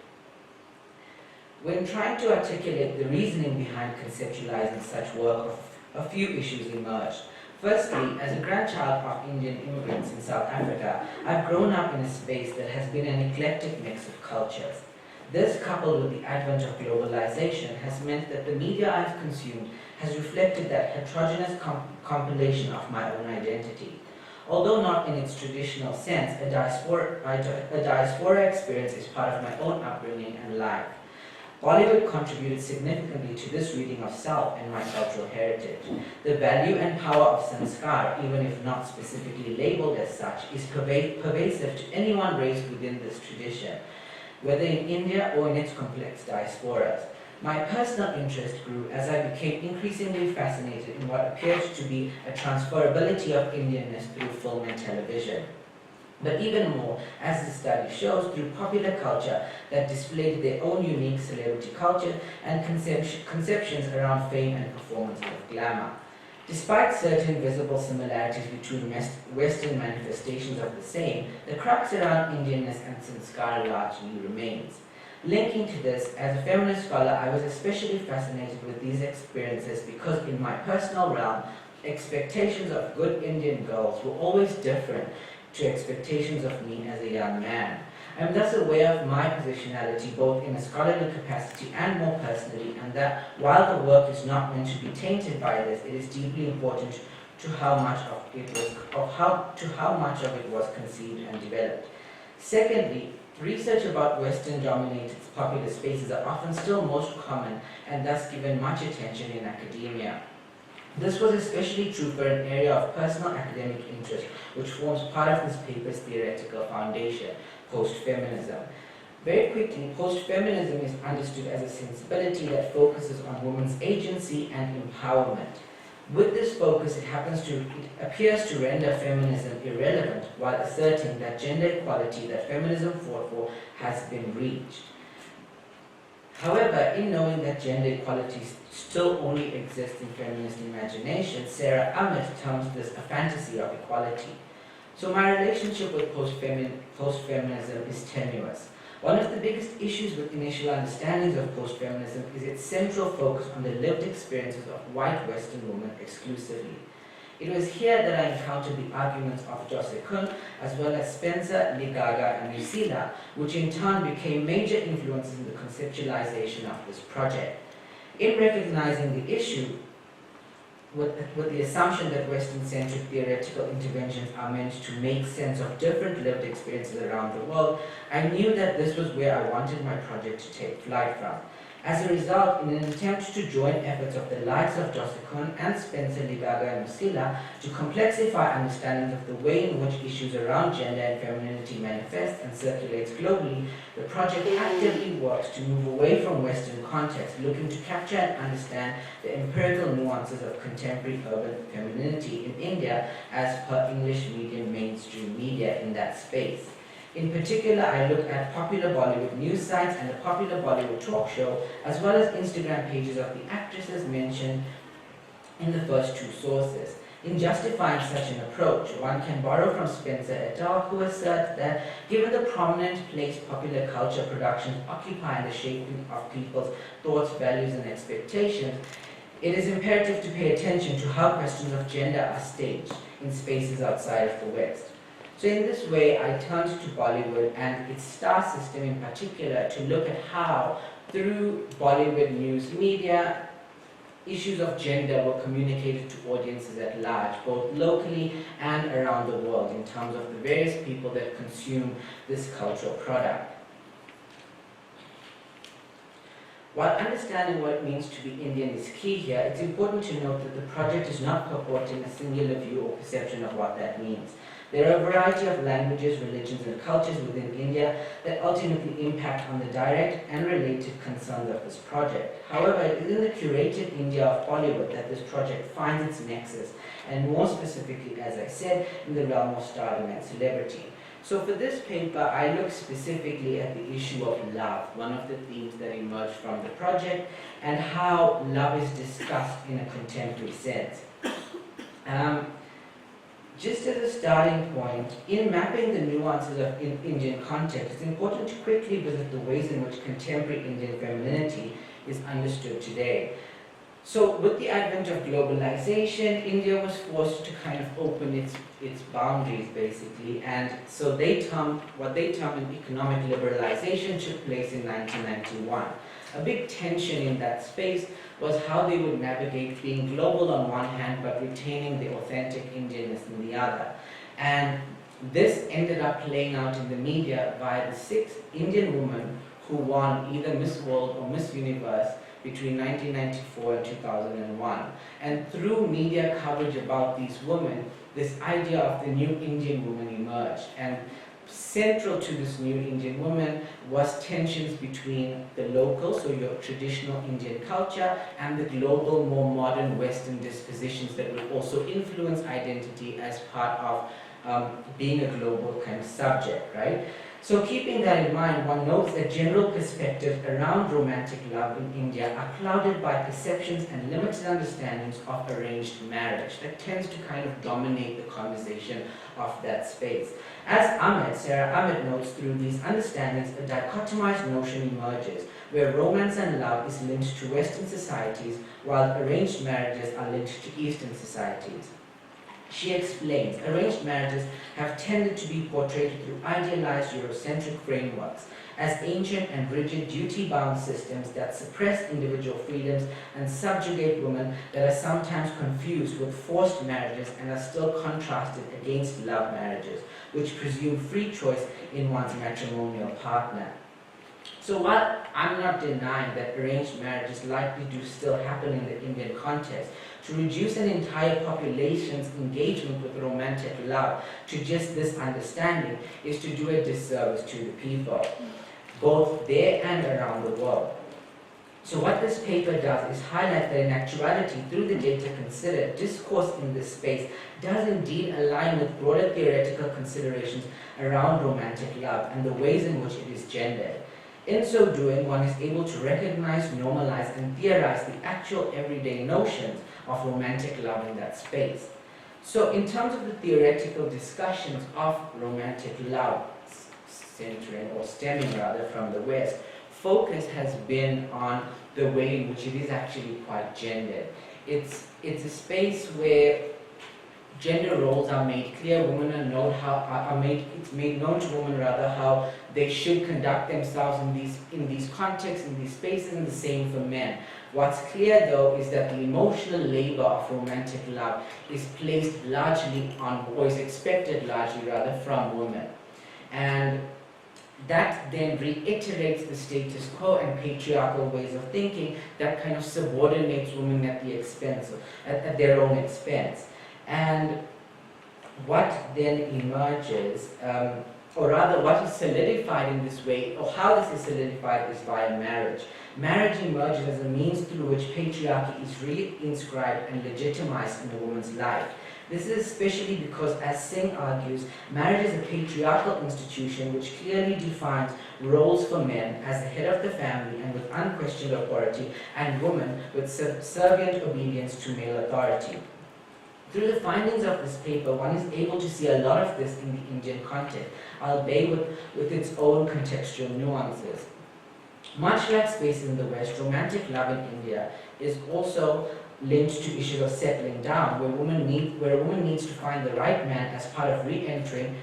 When trying to articulate the reasoning behind conceptualizing such work, a few issues emerged. Firstly, as a grandchild of Indian immigrants in South Africa, I've grown up in a space that has been an eclectic mix of cultures. This, coupled with the advent of globalization, has meant that the media I've consumed has reflected that heterogeneous compilation of my own identity. Although not in its traditional sense, a diaspora experience is part of my own upbringing and life. Bollywood contributed significantly to this reading of self and my cultural heritage. The value and power of sanskar, even if not specifically labeled as such, is pervasive to anyone raised within this tradition, whether in India or in its complex diasporas. My personal interest grew as I became increasingly fascinated in what appeared to be a transferability of Indianness through film and television. But even more, as the study shows, through popular culture that displayed their own unique celebrity culture and conceptions around fame and performance of glamour. Despite certain visible similarities between Western manifestations of the same, the crux around Indianness and sanskar largely remains. Linking to this, as a feminist scholar, I was especially fascinated with these experiences because in my personal realm, expectations of good Indian girls were always different to expectations of me as a young man. I am thus aware of my positionality both in a scholarly capacity and more personally, and that while the work is not meant to be tainted by this, it is deeply important to how much of it was conceived and developed. Secondly, research about Western-dominated popular spaces are often still most common and thus given much attention in academia. This was especially true for an area of personal academic interest, which forms part of this paper's theoretical foundation, post-feminism. Very quickly, post-feminism is understood as a sensibility that focuses on women's agency and empowerment. With this focus, it appears to render feminism irrelevant while asserting that gender equality that feminism fought for has been reached. However, in knowing that gender equality still only exists in feminist imagination, Sarah Ahmed terms this a fantasy of equality. So my relationship with post-feminism is tenuous. One of the biggest issues with initial understandings of post-feminism is its central focus on the lived experiences of white Western women exclusively. It was here that I encountered the arguments of Josekun, as well as Spencer, Ligaga, and Lucila, which in turn became major influences in the conceptualization of this project. In recognizing the issue, with the assumption that Western-centric theoretical interventions are meant to make sense of different lived experiences around the world, I knew that this was where I wanted my project to take flight from. As a result, in an attempt to join efforts of the likes of Josekun and Spencer, Ligaga, and Lucila to complexify understandings of the way in which issues around gender and femininity manifest and circulates globally, the project actively works to move away from Western context, looking to capture and understand the empirical nuances of contemporary urban femininity in India as per English medium mainstream media in that space. In particular, I look at popular Bollywood news sites and the popular Bollywood talk show, as well as Instagram pages of the actresses mentioned in the first two sources. In justifying such an approach, one can borrow from Spencer et al., who asserts that given the prominent place popular culture productions occupy in the shaping of people's thoughts, values, and expectations, it is imperative to pay attention to how questions of gender are staged in spaces outside of the West. So in this way, I turned to Bollywood and its star system in particular to look at how, through Bollywood news media, issues of gender were communicated to audiences at large, both locally and around the world, in terms of the various people that consume this cultural product. While understanding what it means to be Indian is key here, it's important to note that the project is not purporting a singular view or perception of what that means. There are a variety of languages, religions, and cultures within India that ultimately impact on the direct and related concerns of this project. However, it is in the curated India of Bollywood that this project finds its nexus, and more specifically, as I said, in the realm of stardom and celebrity. So for this paper, I look specifically at the issue of love, one of the themes that emerged from the project, and how love is discussed in a contemporary sense. Just as a starting point, in mapping the nuances of Indian context, it's important to quickly visit the ways in which contemporary Indian femininity is understood today. So with the advent of globalization, India was forced to kind of open its boundaries, basically, and so what they termed economic liberalization took place in 1991. A big tension in that space was how they would navigate being global on one hand but retaining the authentic Indianness in the other. And this ended up playing out in the media via the 6 Indian women who won either Miss World or Miss Universe between 1994 and 2001. And through media coverage about these women, this idea of the new Indian woman emerged. And central to this new Indian woman was tensions between the local, so your traditional Indian culture, and the global, more modern Western dispositions that will also influence identity as part of being a global kind of subject, right? So keeping that in mind, one notes that general perspectives around romantic love in India are clouded by perceptions and limited understandings of arranged marriage that tends to kind of dominate the conversation of that space. As Sarah Ahmed notes, through these understandings, a dichotomized notion emerges, where romance and love is linked to Western societies, while arranged marriages are linked to Eastern societies. She explains, arranged marriages have tended to be portrayed through idealized Eurocentric frameworks as ancient and rigid duty-bound systems that suppress individual freedoms and subjugate women, that are sometimes confused with forced marriages and are still contrasted against love marriages, which presume free choice in one's matrimonial partner. So while I'm not denying that arranged marriages likely do still happen in the Indian context, to reduce an entire population's engagement with romantic love to just this understanding is to do a disservice to the people, both there and around the world. So what this paper does is highlight that in actuality, through the data considered, discourse in this space does indeed align with broader theoretical considerations around romantic love and the ways in which it is gendered. In so doing, one is able to recognize, normalize, and theorize the actual everyday notions of romantic love in that space. So in terms of the theoretical discussions of romantic love, centering or stemming rather from the West, focus has been on the way in which it is actually quite gendered. It's a space where gender roles are made clear. Women are known it's made known to women rather how they should conduct themselves in these contexts, in these spaces, and the same for men. What's clear though is that the emotional labor of romantic love is placed largely on, or is expected largely rather, from women. And that then reiterates the status quo and patriarchal ways of thinking that kind of subordinates women at the expense of, at their own expense. And what then emerges, or rather what is solidified in this way, or how this is solidified, is via marriage. Marriage emerges as a means through which patriarchy is re-inscribed and legitimized in a woman's life. This is especially because, as Singh argues, marriage is a patriarchal institution which clearly defines roles for men as the head of the family and with unquestioned authority, and women with subservient obedience to male authority. Through the findings of this paper, one is able to see a lot of this in the Indian context, albeit with its own contextual nuances. Much like spaces in the West, romantic love in India is also linked to issues of settling down, where a woman needs to find the right man as part of re-entering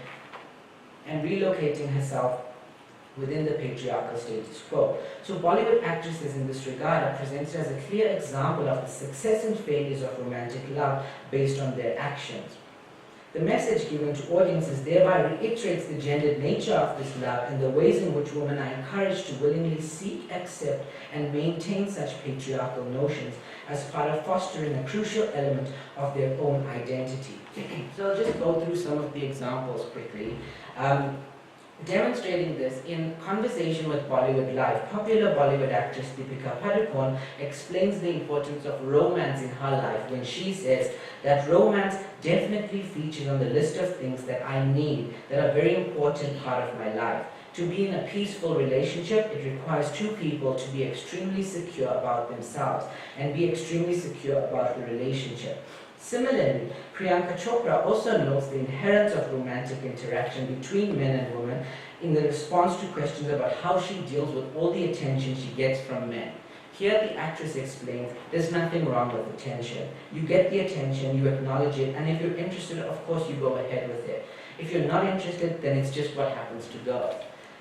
and relocating herself within the patriarchal status quo. So Bollywood actresses in this regard are presented as a clear example of the success and failures of romantic love based on their actions. The message given to audiences thereby reiterates the gendered nature of this love and the ways in which women are encouraged to willingly seek, accept, and maintain such patriarchal notions as part of fostering a crucial element of their own identity. So I'll just go through some of the examples quickly. Demonstrating this, in Conversation with Bollywood Live, popular Bollywood actress Deepika Padukone explains the importance of romance in her life when she says that romance definitely features on the list of things that I need, that are a very important part of my life. To be in a peaceful relationship, it requires two people to be extremely secure about themselves and be extremely secure about the relationship. Similarly, Priyanka Chopra also notes the inherence of romantic interaction between men and women in the response to questions about how she deals with all the attention she gets from men. Here the actress explains, there's nothing wrong with attention. You get the attention, you acknowledge it, and if you're interested, of course you go ahead with it. If you're not interested, then it's just what happens to go.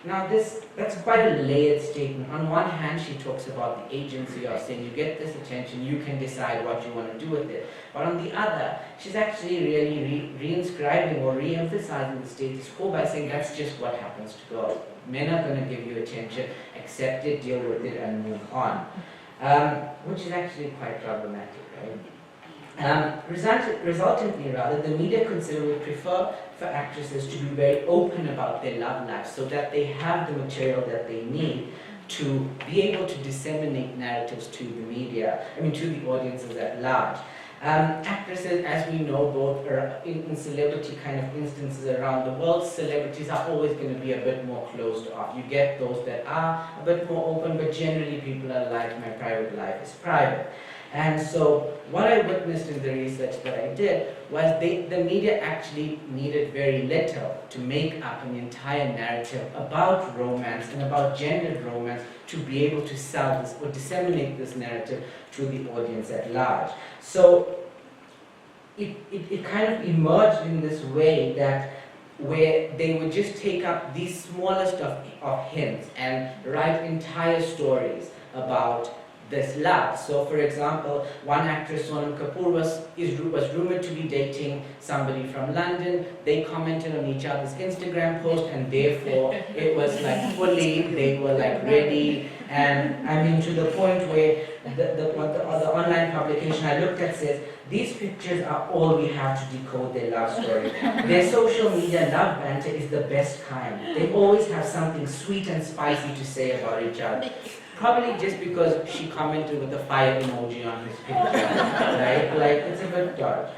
Now that's quite a layered statement. On one hand, she talks about the agency of saying you get this attention, you can decide what you want to do with it. But on the other, she's actually really re-inscribing or re-emphasizing the status quo by saying that's just what happens to go. Men are going to give you attention, accept it, deal with it, and move on. Which is actually quite problematic, right? Resultantly, the media would prefer for actresses to be very open about their love lives so that they have the material that they need to be able to disseminate narratives to the media, to the audiences at large. Actresses, as we know, both are in celebrity kind of instances around the world, celebrities are always going to be a bit more closed off. You get those that are a bit more open, but generally people are like, my private life is private. And so what I witnessed in the research that I did was the media actually needed very little to make up an entire narrative about romance and about gendered romance to be able to sell this or disseminate this narrative to the audience at large. So it kind of emerged in this way that where they would just take up the smallest of hints and write entire stories about this love. So for example, one actress, Sonam Kapoor, was rumored to be dating somebody from London. They commented on each other's Instagram post and therefore it was like fully, they were like ready. And to the point where the online publication I looked at says, these pictures are all we have to decode their love story. Their social media love banter is the best kind. They always have something sweet and spicy to say about each other. Probably just because she commented with the fire emoji on his picture, right? Like, it's a bit dark.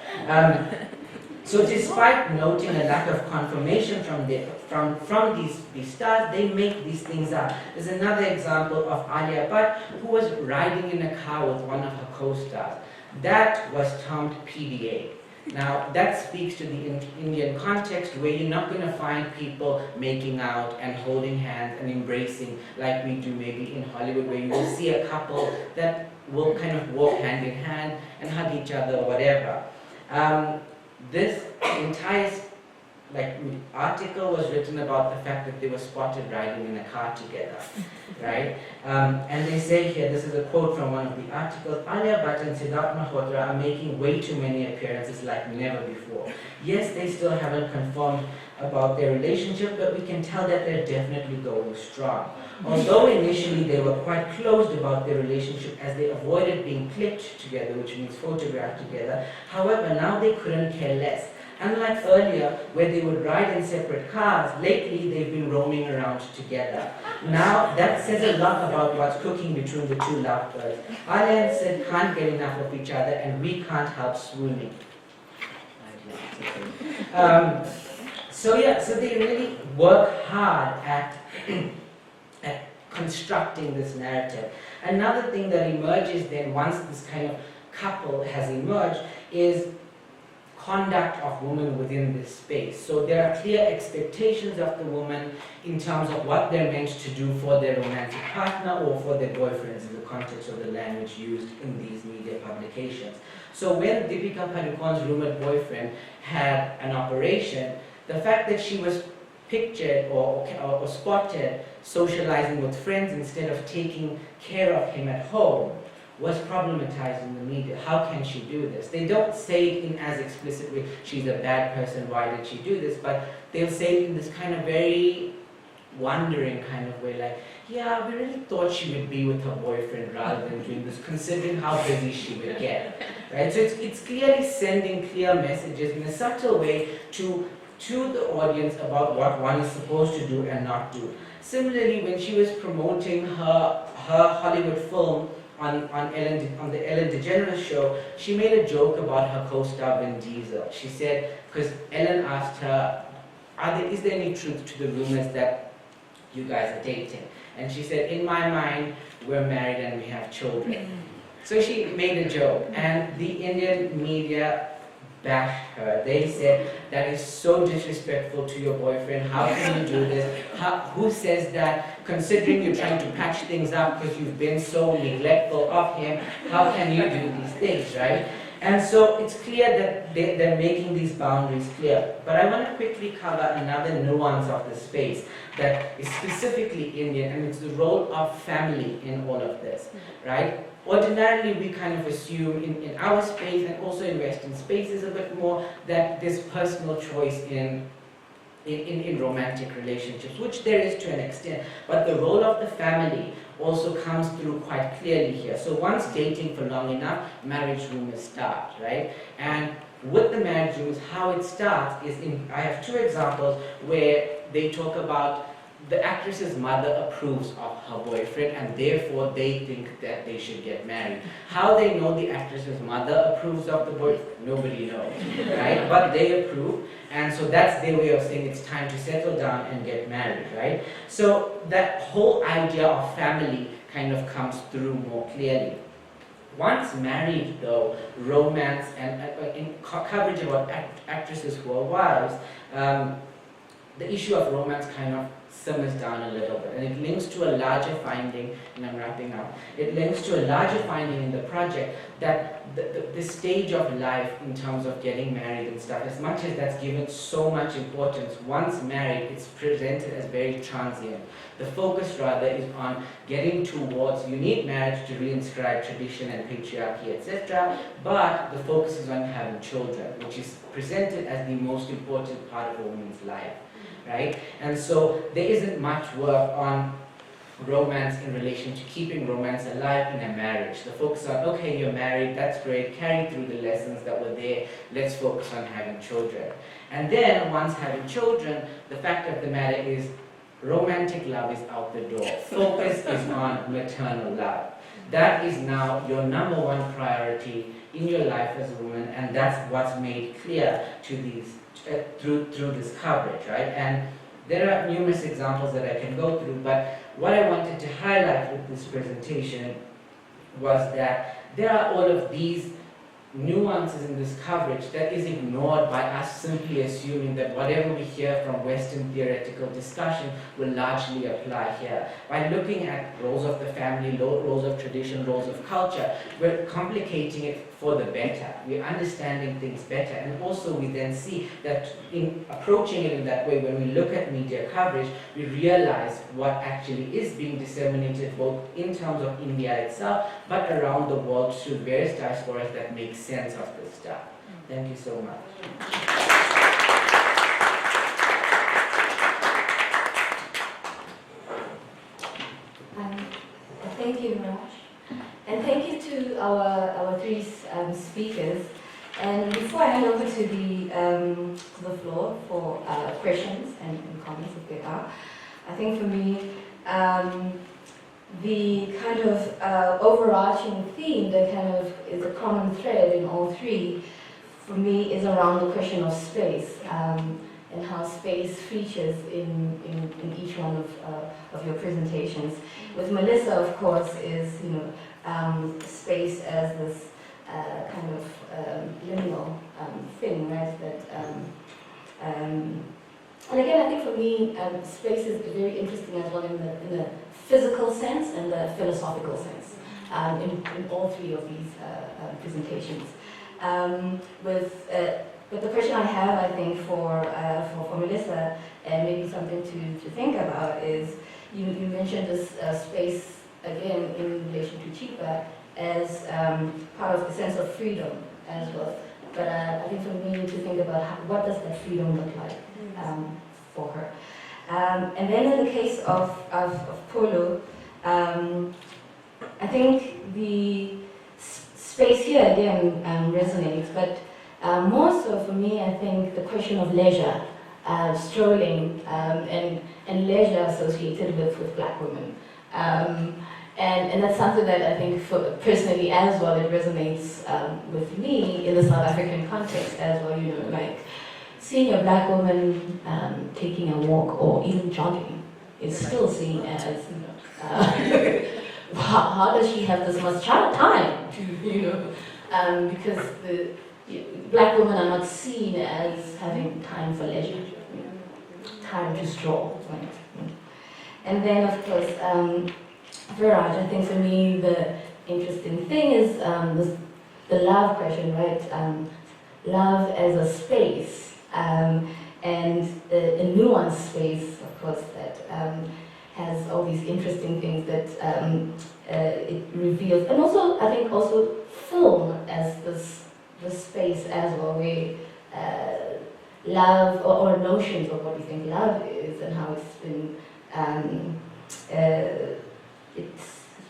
So despite noting a lack of confirmation from these stars, they make these things up. There's another example of Alia Bhatt, who was riding in a car with one of her co-stars. That was termed PDA. Now, that speaks to the Indian context where you're not going to find people making out and holding hands and embracing like we do maybe in Hollywood, where you will see a couple that will kind of walk hand in hand and hug each other or whatever. This entire article was written about the fact that they were spotted riding in a car together, right? And they say here, this is a quote from one of the articles, Alia Bhatt and Siddharth Malhotra are making way too many appearances like never before. Yes, they still haven't confirmed about their relationship, but we can tell that they're definitely going strong. Although initially they were quite closed about their relationship as they avoided being clipped together, which means photographed together, however, now they couldn't care less. Unlike earlier, where they would ride in separate cars, lately they've been roaming around together. Now, that says a lot about what's cooking between the two lovebirds. Alia and Sid can't get enough of each other, and we can't help swooning. So they really work hard at constructing this narrative. Another thing that emerges then, once this kind of couple has emerged, is conduct of women within this space. So there are clear expectations of the woman in terms of what they're meant to do for their romantic partner or for their boyfriends in the context of the language used in these media publications. So when Deepika Padukone's rumored boyfriend had an operation, the fact that she was pictured or spotted socializing with friends instead of taking care of him at home was problematized in the media. How can she do this? They don't say it in as explicitly, she's a bad person, why did she do this? But they'll say it in this kind of very wondering kind of way, like, yeah, we really thought she would be with her boyfriend rather than doing this, considering how busy she would get. Right? So it's clearly sending clear messages in a subtle way to the audience about what one is supposed to do and not do. Similarly, when she was promoting her Hollywood film on the Ellen DeGeneres show, she made a joke about her co-star Vin Diesel. She said, because Ellen asked her, is there any truth to the rumors that you guys are dating? And she said, in my mind, we're married and we have children. So she made a joke, and the Indian media bashed her. They said, that is so disrespectful to your boyfriend, how can you do this? Who says that? Considering you're trying to patch things up because you've been so neglectful of him, how can you do these things, right? And so it's clear that they're making these boundaries clear. But I want to quickly cover another nuance of the space that is specifically Indian, and it's the role of family in all of this, right? Ordinarily, we kind of assume in our space and also in Western spaces a bit more that there's personal choice in romantic relationships, which there is to an extent, but the role of the family also comes through quite clearly here. So once dating for long enough, marriage rumors start, right? And with the marriage rumors, how it starts is I have two examples where they talk about the actress's mother approves of her boyfriend and therefore they think that they should get married. How they know the actress's mother approves of the boyfriend, nobody knows, right? But they approve, and so that's their way of saying it's time to settle down and get married, right? So that whole idea of family kind of comes through more clearly. Once married though, romance and in coverage about actresses who are wives, the issue of romance kind of simmers down a little bit, and it links to a larger finding, and I'm wrapping up, it links to a larger finding in the project that the stage of life in terms of getting married and stuff, as much as that's given so much importance, once married, it's presented as very transient. The focus rather is on getting towards, you need marriage to reinscribe tradition and patriarchy, etc., but the focus is on having children, which is presented as the most important part of a woman's life. Right? And so there isn't much work on romance in relation to keeping romance alive in a marriage. The focus on, okay, you're married, that's great, carry through the lessons that were there, let's focus on having children. And then, once having children, the fact of the matter is, romantic love is out the door. Focus is on maternal love. That is now your number one priority in your life as a woman, and that's what's made clear to these through this coverage, right? And there are numerous examples that I can go through, but what I wanted to highlight with this presentation was that there are all of these nuances in this coverage that is ignored by us simply assuming that whatever we hear from Western theoretical discussion will largely apply here. By looking at roles of the family, roles of tradition, roles of culture, we're complicating it for the better. We're understanding things better, and also we then see that in approaching it in that way, when we look at media coverage, we realize what actually is being disseminated both in terms of India itself, but around the world through various diasporas that make sense of this stuff. Thank you so much. Thank you, Viraj. And thank you to our three speakers. And before I hand over to the floor for questions and comments if there are, I think for me, the kind of overarching theme that kind of is a common thread in all three, for me, is around the question of space and how space features in each one of your presentations. With Melissa, of course, is space as this kind of liminal thing, right? And again, I think for me, space is very interesting as well in the physical sense and the philosophical sense in all three of these presentations. But the question I have, I think, for Melissa, and maybe something to think about is, you mentioned this space, again, in relation to Chipa, as part of the sense of freedom as well. But I think for me to think about what does that freedom look like for her. And then in the case of Polo, I think the space here again resonates, but more so for me, I think the question of leisure, strolling, and leisure associated with Black women. And that's something that I think personally as well, it resonates with me in the South African context as well, like seeing a Black woman taking a walk or even jogging is still seen as, how does she have this much time to, because the Black women are not seen as having time for leisure, time to stroll, right? And then of course, Viraj, I think for me the interesting thing is the love question, right? Love as a space, and a nuanced space, of course, that has all these interesting things that it reveals. And also, I think also film as this space as well, where love or notions of what we think love is and how it's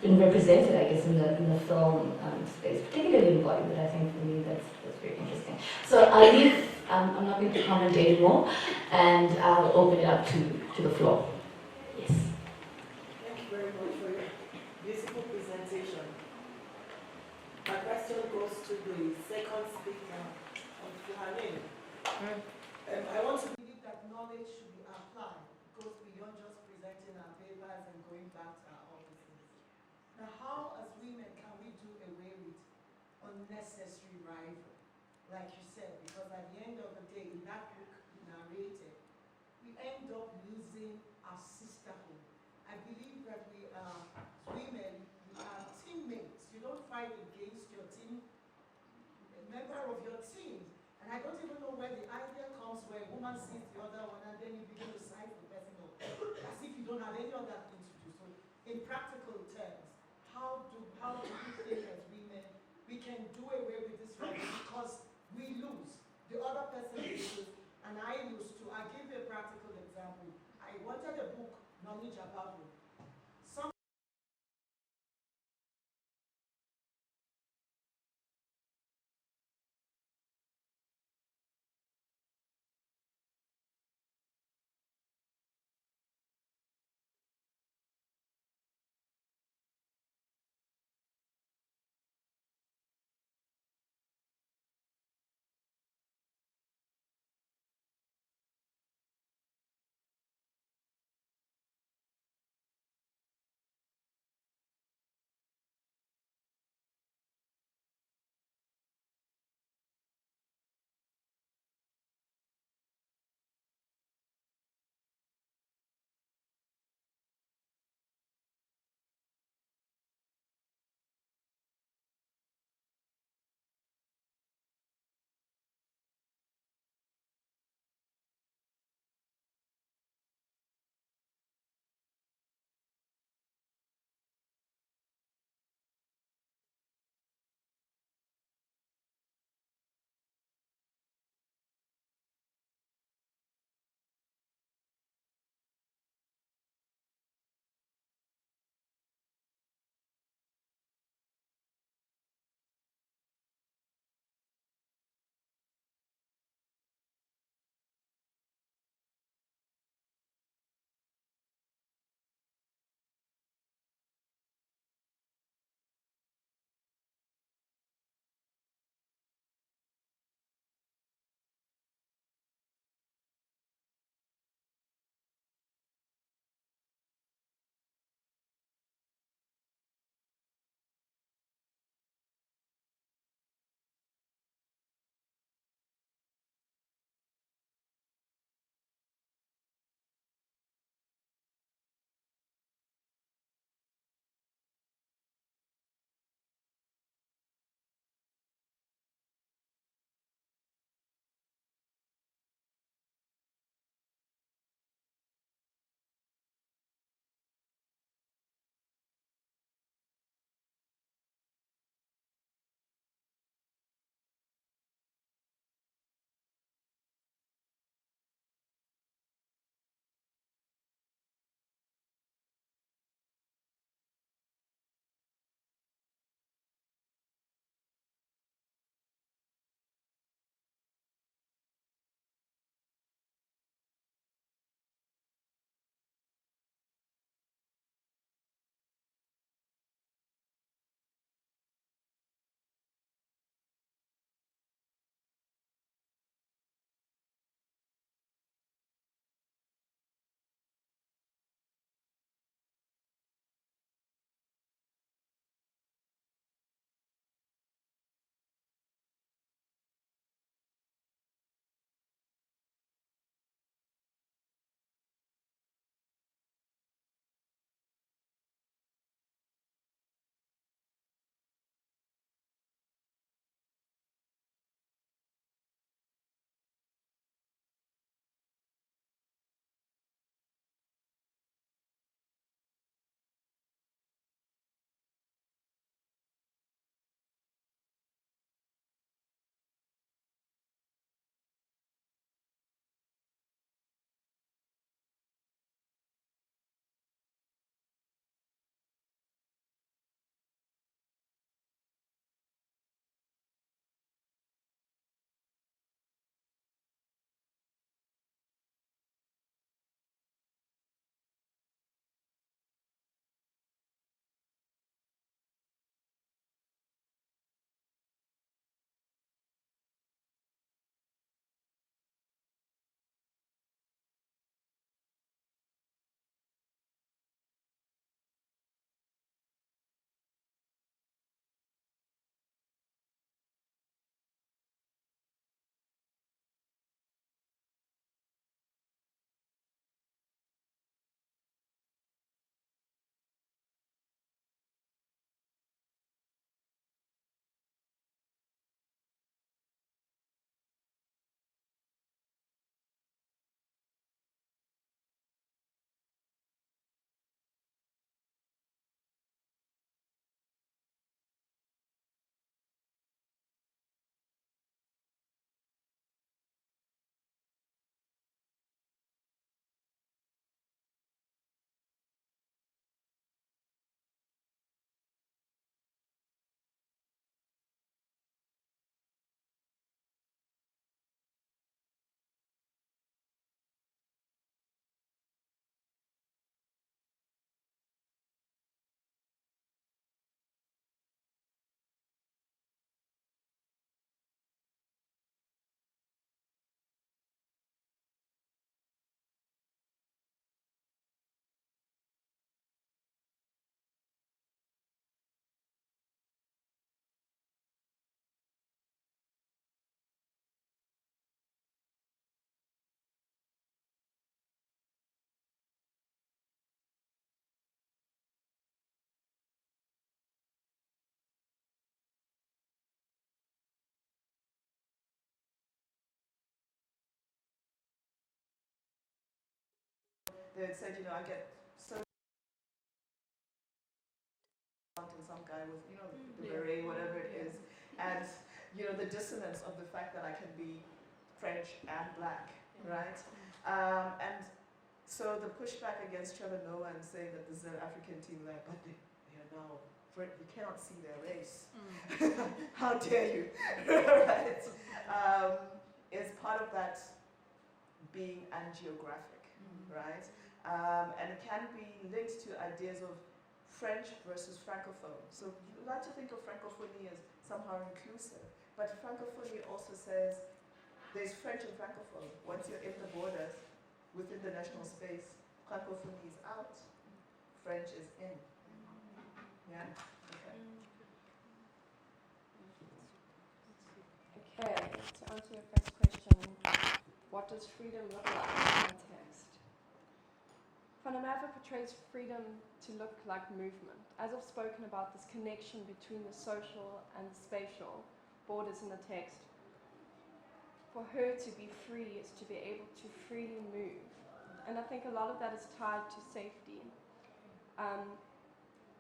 been represented, I guess, in the film space, particularly in Bollywood. I think for me that's very interesting. So I'll leave. I'm not going to comment anymore, and I'll open it up to the floor. Yes. Thank you very much for your beautiful presentation. My question goes to the second speaker on Flâneuse. I want to believe that knowledge should be applied, goes beyond just presenting our papers and going back to our offices. Now, how as women can we do away with unnecessary rivalry? Like you said, because at the end of the day, in that book you narrated, we end up losing our sisterhood. I believe that we are women, we are teammates. You don't fight against your team, a member of your team. And I don't even know where the idea comes where a woman sees the other one and then you begin to side the person up, as if you don't have any other thing to do. So in practical terms, how do you think as women we can do away with this rivalry? Because we lose, the other person loses, and I lose too. I'll give you a practical example. I wanted a book, knowledge about it. It said, I get so and some guy with, the beret, whatever it is, and, the dissonance of the fact that I can be French and black, right? And so the pushback against Trevor Noah and saying that the South African team, like, but they are now, you cannot see their race. How dare you, right? Is part of that being angiographic, right? And it can be linked to ideas of French versus Francophone. So you like to think of Francophonie as somehow inclusive, but Francophonie also says there's French and Francophone. Once you're in the borders, within the national space, Francophonie is out, French is in. Yeah? Okay, to answer your first question, what does freedom look like in the text? Vandermerwe portrays freedom to look like movement. As I've spoken about this connection between the social and the spatial borders in the text, for her to be free is to be able to freely move. And I think a lot of that is tied to safety.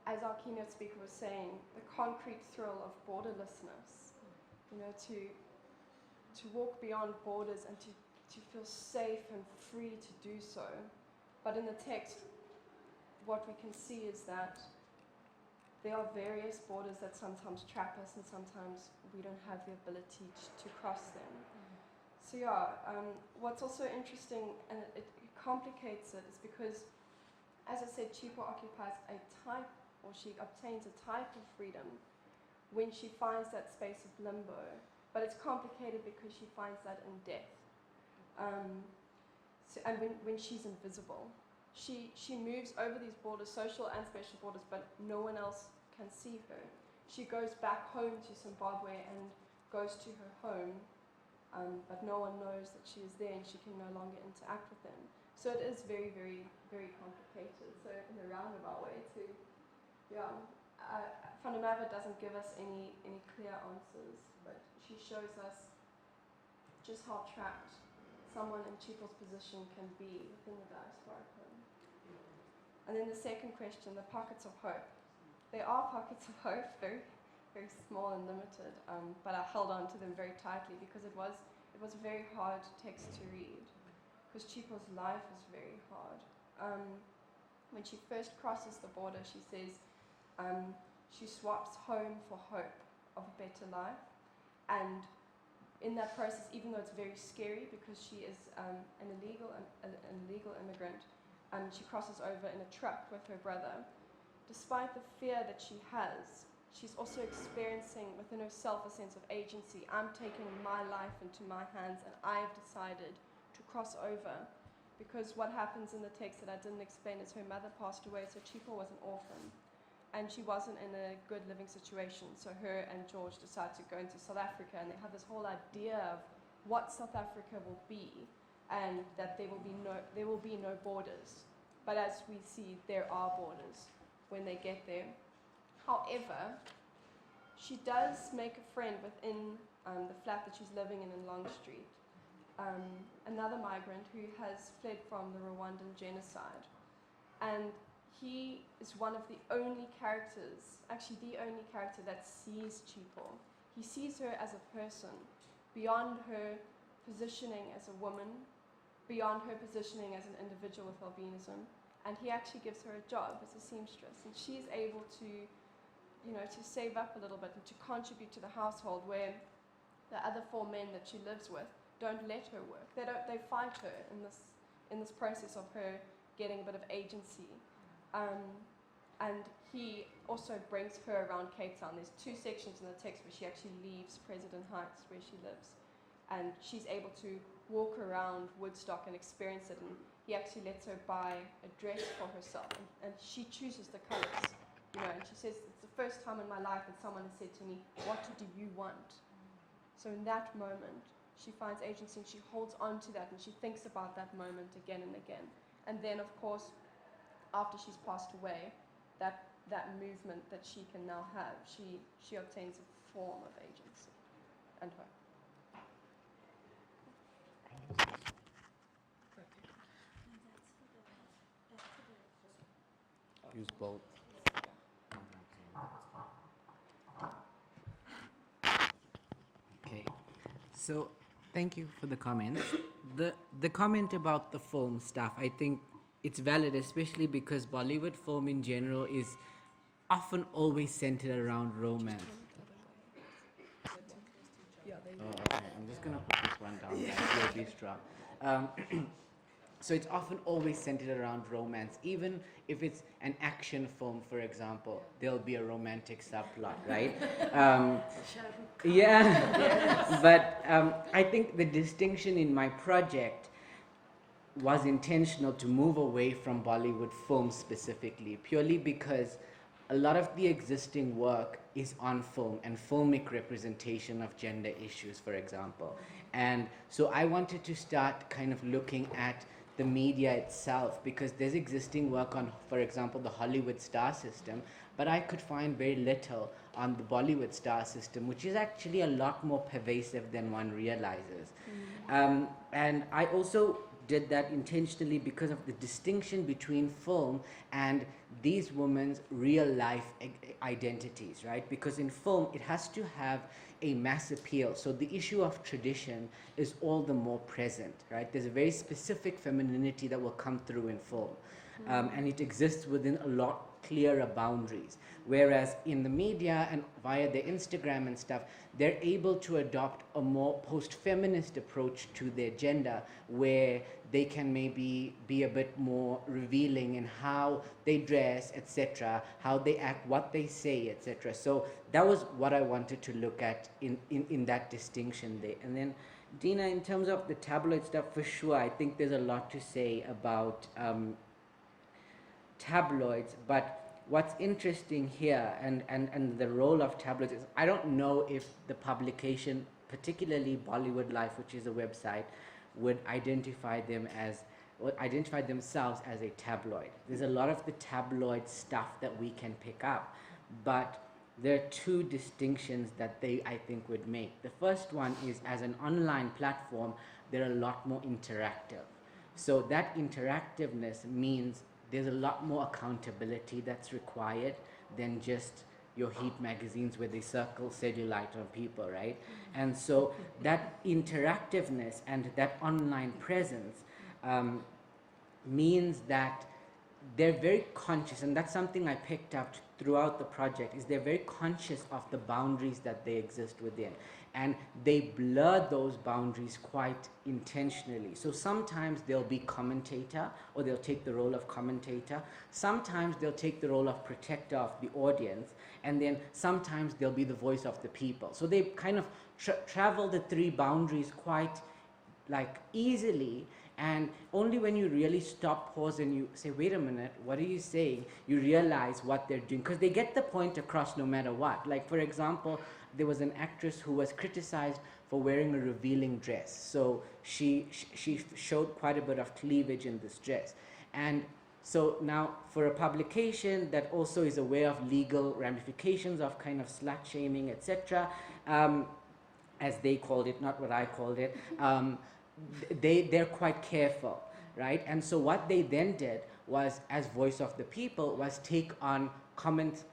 As our keynote speaker was saying, the concrete thrill of borderlessness, to walk beyond borders and to feel safe and free to do so. But in the text, what we can see is that there are various borders that sometimes trap us and sometimes we don't have the ability to cross them. So what's also interesting, and it complicates it, is because, as I said, Chipo occupies a type, or she obtains a type of freedom when she finds that space of limbo. But it's complicated because she finds that in death. And when she's invisible. She moves over these borders, social and spatial borders, but no one else can see her. She goes back home to Zimbabwe and goes to her home, but no one knows that she is there and she can no longer interact with them. So it is very, very, very complicated. So in a roundabout way too, Vandermerwe doesn't give us any clear answers, but she shows us just how trapped someone in Chipo's position can be within the diaspora home. And then the second question, the pockets of hope. There are pockets of hope, very, very small and limited, but I held on to them very tightly because it was a very hard text to read, because Chipo's life is very hard. When she first crosses the border, she says she swaps home for hope of a better life, and in that process, even though it's very scary because she is an illegal immigrant, she crosses over in a truck with her brother. Despite the fear that she has, she's also experiencing within herself a sense of agency. I'm taking my life into my hands and I've decided to cross over. Because what happens in the text that I didn't explain is her mother passed away, so Chipo was an orphan. And she wasn't in a good living situation, so her and George decide to go into South Africa, and they have this whole idea of what South Africa will be, and that there will be no borders. But as we see, there are borders when they get there. However, she does make a friend within the flat that she's living in Long Street, another migrant who has fled from the Rwandan genocide. And he is one of the only characters, actually the only character that sees Chipo. He sees her as a person, beyond her positioning as a woman, beyond her positioning as an individual with albinism, and he actually gives her a job as a seamstress. And she's able to, to save up a little bit and to contribute to the household, where the other 4 men that she lives with don't let her work. They fight her in this process of her getting a bit of agency. And he also brings her around Cape Town. There's 2 sections in the text where she actually leaves President Heights, where she lives, and she's able to walk around Woodstock and experience it. And he actually lets her buy a dress for herself, and she chooses the colors. And she says, it's the first time in my life that someone has said to me, what do you want? So in that moment, she finds agency and she holds on to that and she thinks about that moment again and again. And then, of course, after she's passed away, that movement that she can now have, she obtains a form of agency and hope. use both. Okay, so thank you for the comments. The comment about the film stuff, I think it's valid, especially because Bollywood film in general is often always centered around romance. Oh, okay. I'm just gonna put this one down. Guys. You'll be strong. So it's often always centered around romance. Even if it's an action film, for example, there'll be a romantic subplot, right? Yeah. But I think the distinction in my project was intentional to move away from Bollywood films specifically, purely because a lot of the existing work is on film and filmic representation of gender issues, for example. And so I wanted to start kind of looking at the media itself, because there's existing work on, for example, the Hollywood star system, but I could find very little on the Bollywood star system, which is actually a lot more pervasive than one realizes. And I also did that intentionally because of the distinction between film and these women's real life identities, right? Because in film, it has to have a mass appeal. So the issue of tradition is all the more present, right? There's a very specific femininity that will come through in film. And it exists within a lot clearer boundaries. Whereas in the media and via their Instagram and stuff, they're able to adopt a more post-feminist approach to their gender, where they can maybe be a bit more revealing in how they dress, etc., how they act, what they say, etc. So that was what I wanted to look at in that distinction there. And then, Dina, in terms of the tabloid stuff, for sure, I think there's a lot to say about tabloids, but what's interesting here and the role of tabloids is, I don't know if the publication, particularly Bollywood Life, which is a website, would identify themselves as a tabloid. There's a lot of the tabloid stuff that we can pick up, but there are two distinctions that they, I think, would make. The first one is, as an online platform, they're a lot more interactive. So that interactiveness means there's a lot more accountability that's required than just your Heat magazines where they circle cellulite on people, right? And so that interactiveness and that online presence means that they're very conscious, and that's something I picked up throughout the project, is they're very conscious of the boundaries that they exist within, and they blur those boundaries quite intentionally. So sometimes they'll be commentator, or they'll take the role of commentator, sometimes they'll take the role of protector of the audience, and then sometimes they'll be the voice of the people. So they kind of travel the three boundaries quite easily, and only when you really stop, pause, and you say, wait a minute, what are you saying, you realize what they're doing, because they get the point across no matter what. Like, for example, there was an actress who was criticized for wearing a revealing dress. So she showed quite a bit of cleavage in this dress. And so now, for a publication that also is aware of legal ramifications of kind of slut shaming, etc., as they called it, not what I called it, they're quite careful, right? And so what they then did was, as voice of the people, was take on comments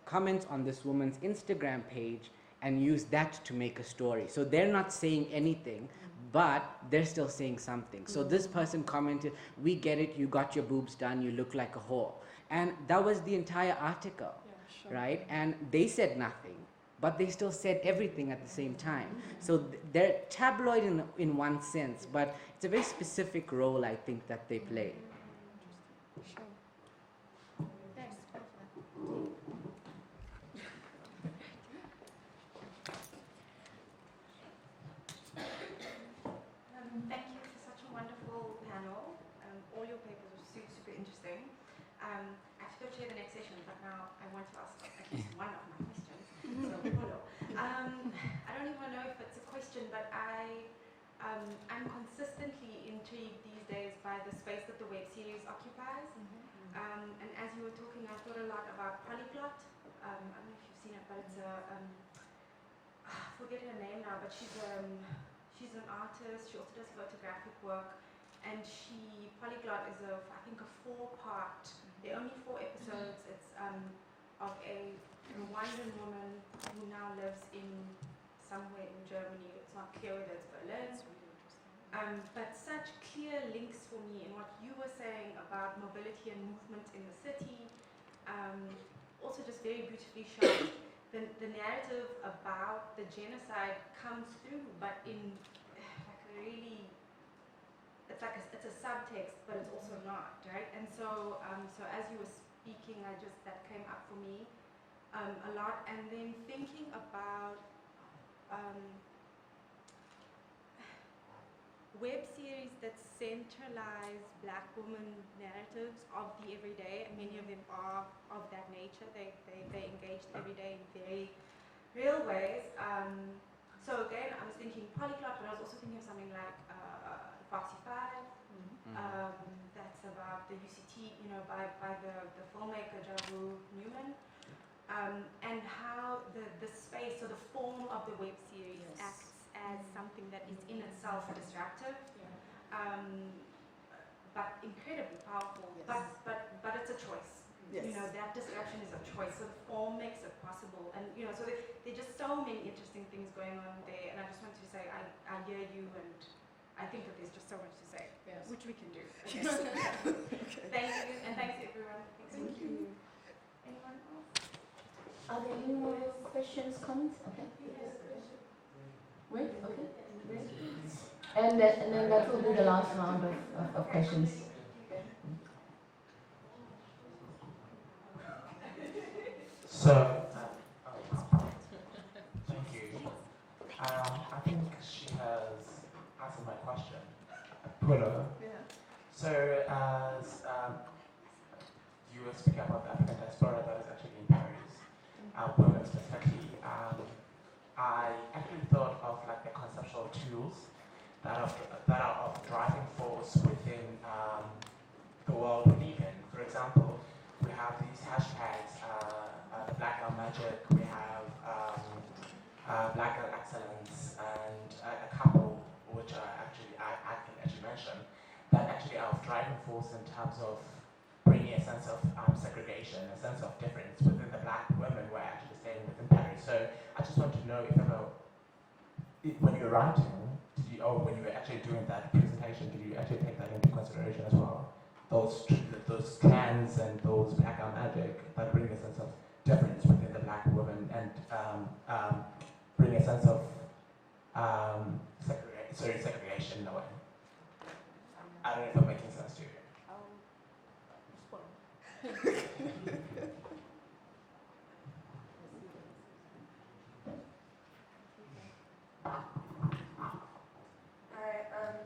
on this woman's Instagram page and use that to make a story. So they're not saying anything, but they're still saying something. So this person commented, we get it, you got your boobs done, you look like a whore. And that was the entire article, right? And they said nothing, but they still said everything at the same time. So they're tabloid in one sense, but it's a very specific role, I think, that they play. Sure. Thanks. Thank you for such a wonderful panel. All your papers were super, super interesting. I have to go chair the next session, but now I want to ask at least one of my questions. So, Polo. I don't even know if it's a question, but I'm consistently intrigued these days by the space that the web series occupies. And as you were talking, I thought a lot about Polyglot. I don't know if you've seen it, but it's I forget her name now, but she's an artist. She also does photographic work, and Polyglot is I think a 4-part. There are only 4 episodes. It's of a Rwandan woman who now lives in somewhere in Germany. It's not clear whether it's Berlin. But such clear links for me in what you were saying about mobility and movement in the city. Also just very beautifully shot. The narrative about the genocide comes through, but in like a really, it's a subtext, but it's also not, right? And so, so as you were speaking, that came up for me a lot. And then thinking about web series that centralize Black women narratives of the everyday, and many of them are of that nature. They engage the everyday in very real ways. So again, I was thinking Polyglot, but I was also thinking of something like Foxy 5. That's about the UCT, by the filmmaker Jabu Newman. And how the space, so the form of the web series acts as something that is in itself disruptive, but incredibly powerful. But it's a choice. That disruption is a choice. So the form makes it possible, and so there are just so many interesting things going on there. And I just wanted to say, I hear you, and I think that there's just so much to say, which we can do. Okay. Thank you, and thanks everyone. Thank you. Anyone else? Are there any more questions, comments? Okay. Wait, okay. Great. And then that will be the last round of questions. So, thank you. I think she has answered my question. Polo. So, as you were speaking about the African diaspora that is actually in Paris, women specifically, I actually thought of like the conceptual tools that are of driving force within the world we live in. For example, we have these hashtags, Black Girl Magic, we have Black Girl Excellence, and a couple which I can actually mention, that actually are of driving force in terms of bringing a sense of segregation, a sense of difference within the Black women who are actually staying within Paris. So I just want to know if when you were writing, when you were actually doing that presentation, did you actually take that into consideration as well? Those trends and those Black Girl Magic that bring a sense of difference within the Black woman and bring a sense of segregation in a way. I don't know if I'm making sense to you.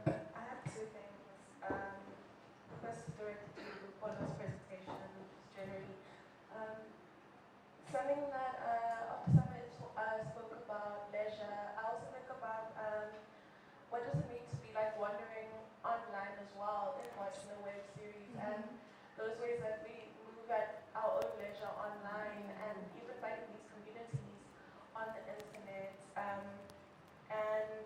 I have 2 things. The first is directed to Polo's presentation, generally. Something that after someone spoke about leisure, I also think about what does it mean to be like wandering online as well in watching the web series, and those ways that we move at our own leisure online, and even finding these communities on the internet, and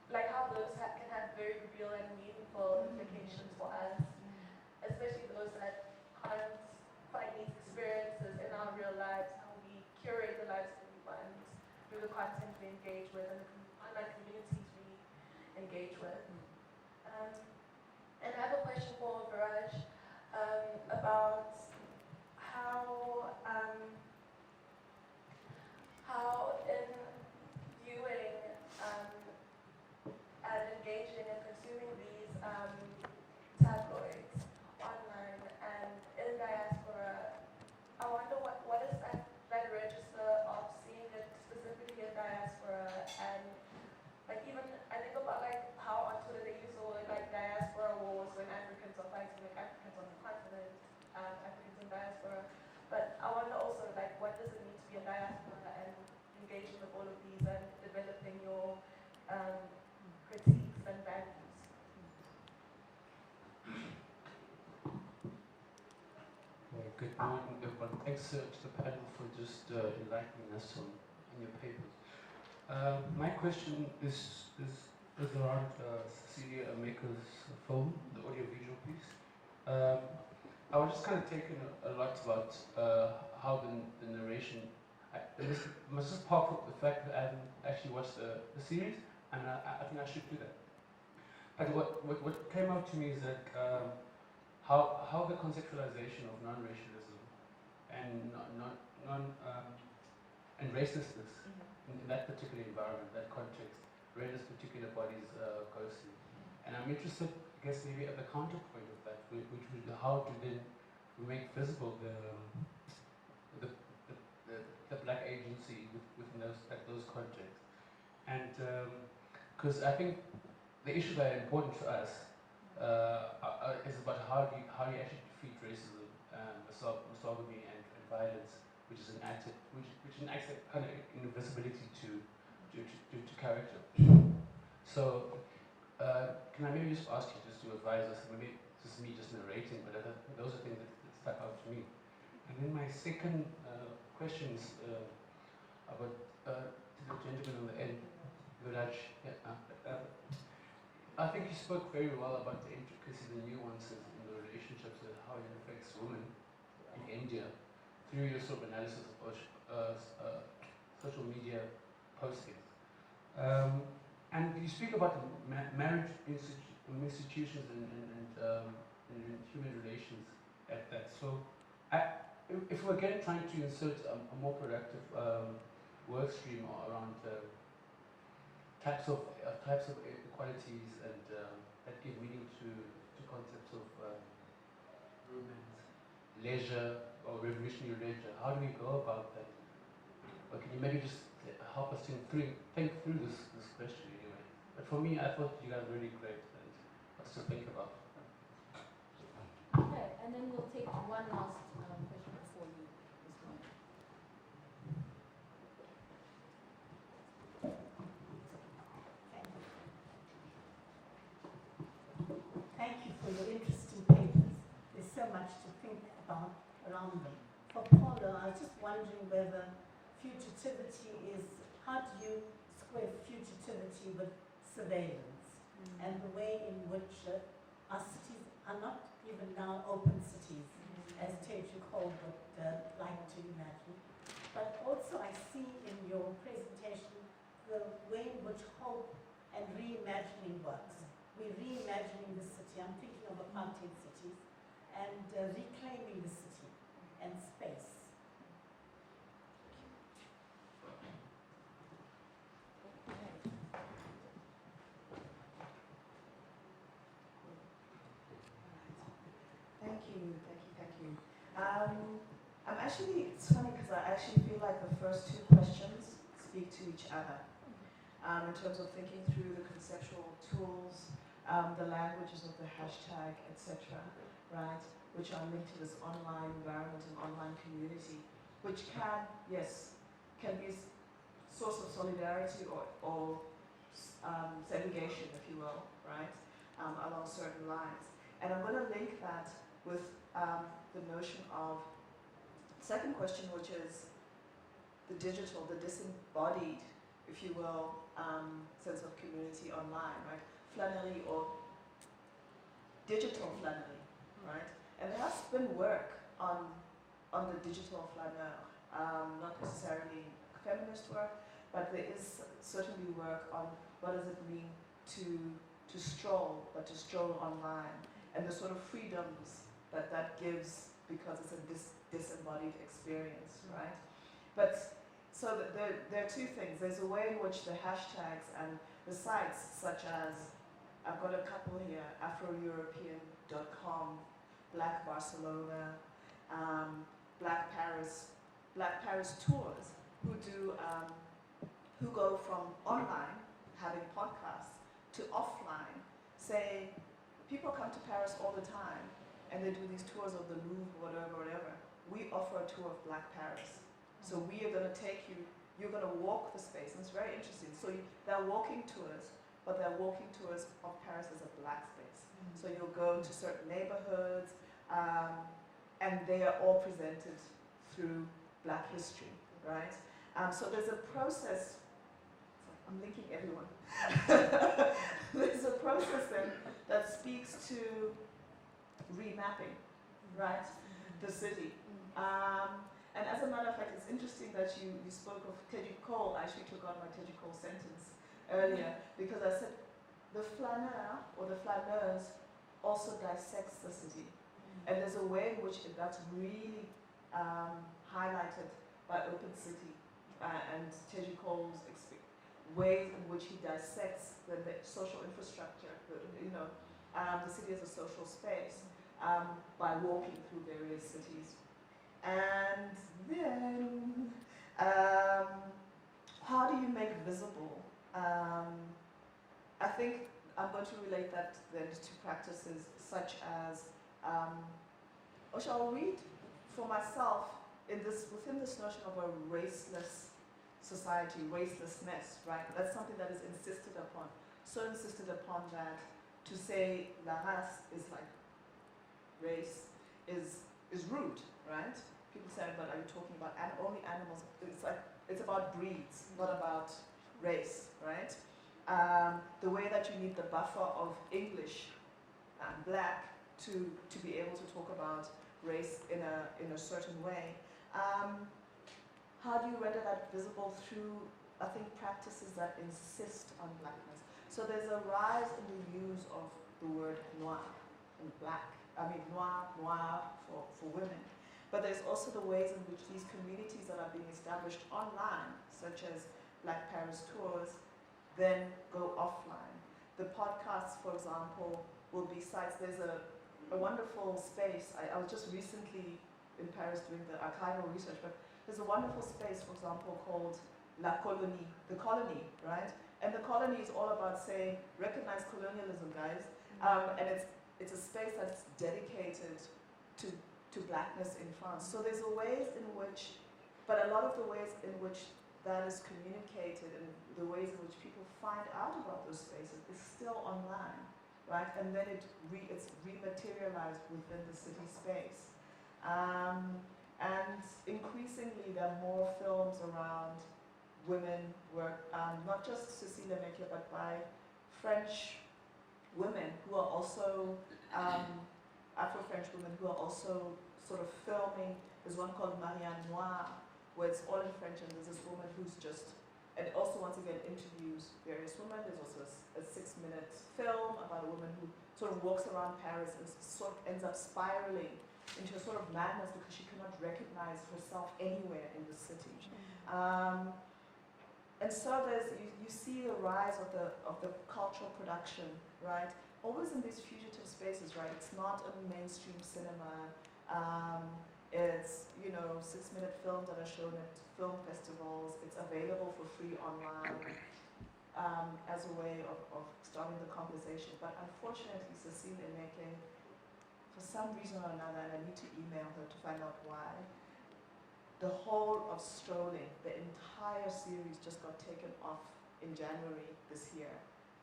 like how those can have very real and meaningful implications for us, especially those that can't find these experiences in our real lives, how we curate the lives that we want through the content we engage with and the online communities we engage with. And I have a question for Viraj about how in viewing and engaging and consuming these tabloids online and in diaspora, I wonder what is that register of seeing it specifically in diaspora, and like even I think about like how on Twitter they use the word like diaspora wars when Africans are fighting like Africans on the continent, Africans in diaspora. But I wonder also like what does it mean to be in diaspora and engaging with all of these and developing your critiques and values. Good morning, everyone. Thanks to the panel for just enlightening us on your papers. My question is was around Cecile Emeke's film, the audiovisual piece. I was just kind of taken a lot about how the narration. This must just pop up the fact that I haven't actually watched the series, and I think I should do that. But what came out to me is that how the conceptualization of non-racialism and and racelessness in that particular environment, that context, renders particular bodies ghostly. And I'm interested, I guess, maybe at the counterpoint of that, which would be how to then make visible the black agency within those contexts. And because I think the issues that are important to us is about how do you actually defeat racism, misogyny, and violence, which is an active kind of invisibility to character. So, can I maybe just ask you just to advise us? Maybe this is me just narrating, but those are things that stuck out to me. And then my second question is about to the gentleman on the end, Viraj. I think you spoke very well about the intricacies and nuances in the relationships and how it affects women in India through your sort of analysis of social media postings. And you speak about the marriage institutions and human relations at that. So, if we're again trying to insert a more productive work stream around types of equalities and that give meaning to concepts of romance, leisure, or revolutionary leisure, how do we go about that? Or can you maybe just help us think through this question anyway? But for me, I thought you guys were really great and lots to think about. Okay, and then we'll take one last question before you respond. Thank you for your interesting papers. There's so much to think about around them. For Polo, I was just wondering whether fugitivity is, how do you square fugitivity with surveillance and the way in which our cities are not even now open cities, as Teju Cole would like to imagine. But also I see in your presentation the way in which hope and reimagining works. We're reimagining the city. I'm thinking of apartheid cities and reclaiming the city and space. Thank you. I'm actually, it's funny because I actually feel like the first two questions speak to each other in terms of thinking through the conceptual tools, the languages of the hashtag, etc., right, which are linked to this online environment and online community, which can, yes, can be a source of solidarity or segregation, if you will, right, along certain lines. And I'm going to link that with the notion of second question, which is the digital, the disembodied, if you will, sense of community online, right? Flâneuse or digital Flâneuse, right? And there has been work on the digital Flâneur, not necessarily feminist work, but there is certainly work on what does it mean to stroll, but to stroll online, and the sort of freedoms that gives because it's a disembodied experience, right? But so there are two things. There's a way in which the hashtags and the sites such as, I've got a couple here, Afroeuropean.com, Black Barcelona, Black Paris tours, who go from online, having podcasts, to offline, saying, people come to Paris all the time, and they do these tours of the Louvre, whatever. We offer a tour of Black Paris. So we are going to take you, you're going to walk the space, and it's very interesting. So they're walking tours, but they're walking tours of Paris as a Black space. So you'll go to certain neighborhoods, and they are all presented through Black history, right? So there's a process I'm linking everyone. There's a process then that speaks to remapping, right, the city. And as a matter of fact, it's interesting that you spoke of Teddy Cole. I actually took out my Teddy Cole sentence earlier because I said the Flâneur or the Flâneuse also dissects the city. And there's a way in which that's really highlighted by Open City and Teddy Cole's ways in which he dissects the social infrastructure, the city as a social space by walking through various cities. And then, how do you make visible? I think I'm going to relate that then to practices such as, or shall I read for myself within this notion of a raceless society, racelessness, right? That's something that is insisted upon. So insisted upon that to say la race is like race is rude, right? People say, but are you talking about only animals? It's about breeds, not about race, right? The way that you need the buffer of English and black to be able to talk about race in a certain way. How do you render that visible through, I think, practices that insist on blackness? So there's a rise in the use of the word noir and black. Noir for women. But there's also the ways in which these communities that are being established online, such as Black Paris Tours, then go offline. The podcasts, for example, will be sites. There's a wonderful space. I was just recently in Paris doing the archival research, but there's a wonderful space, for example, called La Colonie, the colony, right? And the colony is all about saying, recognize colonialism, guys. And it's a space that's dedicated to blackness in France. So there's a ways in which, but a lot of the ways in which that is communicated and the ways in which people find out about those spaces is still online, right? And then it's rematerialized within the city space. And increasingly there are more films around women work, not just Cecile Emeke, but by French women who are also, Afro-French women who are also sort of filming. There's one called Marianne Noir, where it's all in French, and there's this woman who's just, and it also once again interviews various women. There's also a 6-minute film about a woman who sort of walks around Paris and sort of ends up spiraling into a sort of madness because she cannot recognize herself anywhere in the city. And so you see the rise of the cultural production, right? Always in these fugitive spaces, right? It's not a mainstream cinema. It's 6-minute films that are shown at film festivals. It's available for free online as a way of starting the conversation. But unfortunately, Cecile Emeke, for some reason or another, and I need to email her to find out why, the whole of Strolling, the entire series just got taken off in January this year.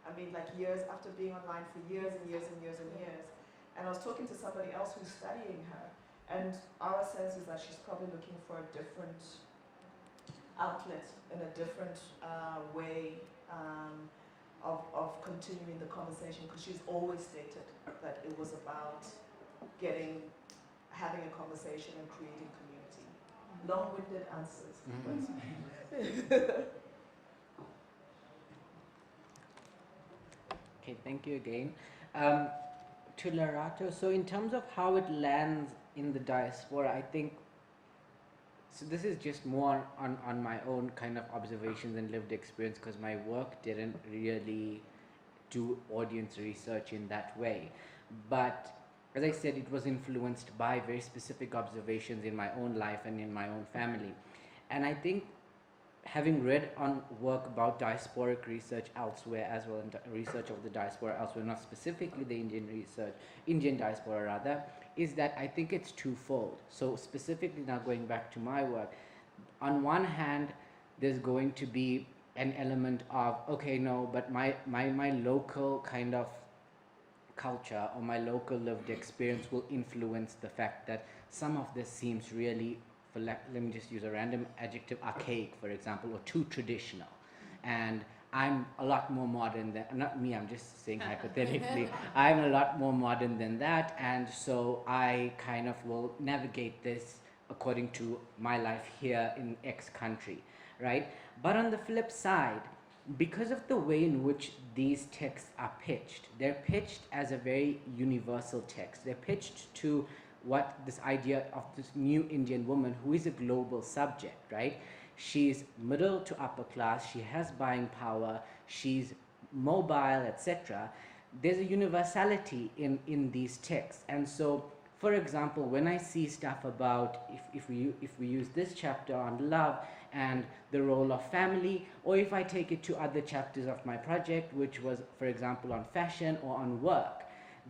I mean, like years after being online for years and years and years and years. And I was talking to somebody else who's studying her, and our sense is that she's probably looking for a different outlet and a different way of continuing the conversation, because she's always stated that it was about having a conversation and creating community. Long-winded answers. Okay, thank you again. To Larato, so in terms of how it lands in the diaspora, I think, so this is just more on my own kind of observations and lived experience, because my work didn't really do audience research in that way. But as I said, it was influenced by very specific observations in my own life and in my own family. And I think, having read on work about diasporic research elsewhere as well, and research of the diaspora elsewhere, not specifically the Indian diaspora rather, is that I think it's twofold. So specifically now going back to my work, on one hand, there's going to be an element of, okay, no, but my local kind of culture or my local lived experience will influence the fact that some of this seems really, let me just use a random adjective, archaic, for example, or too traditional. And I'm a lot more modern than, not me, I'm just saying hypothetically, I'm a lot more modern than that, and so I kind of will navigate this according to my life here in X country, right? But on the flip side, because of the way in which these texts are pitched, they're pitched as a very universal text. They're pitched to what this idea of this new Indian woman who is a global subject, right? She's middle to upper class, she has buying power, she's mobile, etc. There's a universality in these texts. And so, for example, when I see stuff about, if we use this chapter on love and the role of family, or if I take it to other chapters of my project, which was, for example, on fashion or on work,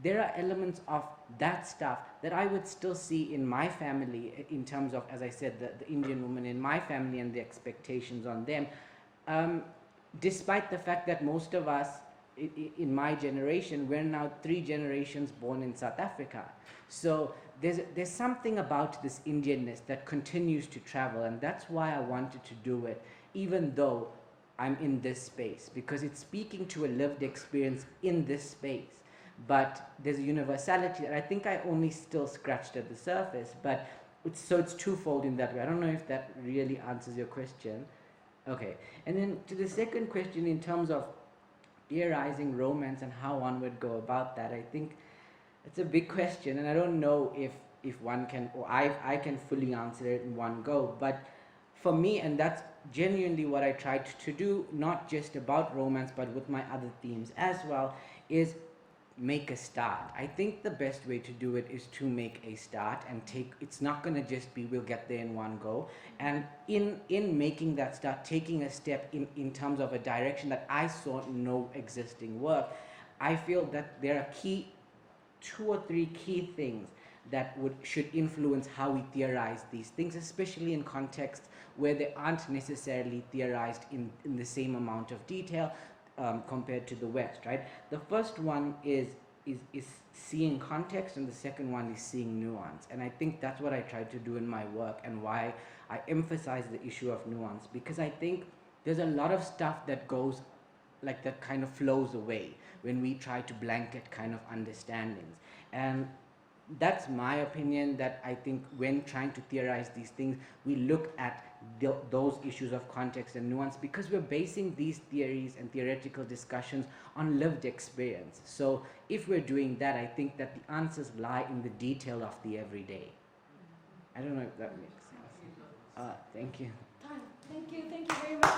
there are elements of that stuff that I would still see in my family in terms of, as I said, the Indian woman in my family and the expectations on them, despite the fact that most of us in my generation, we're now 3 generations born in South Africa. So there's something about this Indianness that continues to travel, and that's why I wanted to do it, even though I'm in this space, because it's speaking to a lived experience in this space. But there's a universality that I think I only still scratched at the surface, but it's twofold in that way. I don't know if that really answers your question. Okay, and then to the second question in terms of theorizing romance and how one would go about that, I think it's a big question, and I don't know if one can, or I can fully answer it in one go. But for me, and that's genuinely what I tried to do, not just about romance, but with my other themes as well, is make a start. I think the best way to do it is to make a start and it's not going to just be we'll get there in one go. And in making that start, taking a step in terms of a direction that I saw no existing work, I feel that there are 2 or 3 key things that should influence how we theorize these things, especially in contexts where they aren't necessarily theorized in the same amount of detail compared to the West, right? The first one is seeing context, and the second one is seeing nuance. And I think that's what I tried to do in my work, and why I emphasize the issue of nuance, because I think there's a lot of stuff that goes, like, that kind of flows away when we try to blanket kind of understandings. And that's my opinion, that I think when trying to theorize these things, we look at those issues of context and nuance, because we're basing these theories and theoretical discussions on lived experience. So if we're doing that, I think that the answers lie in the detail of the everyday. I don't know if that makes sense. Thank you. Thank you very much.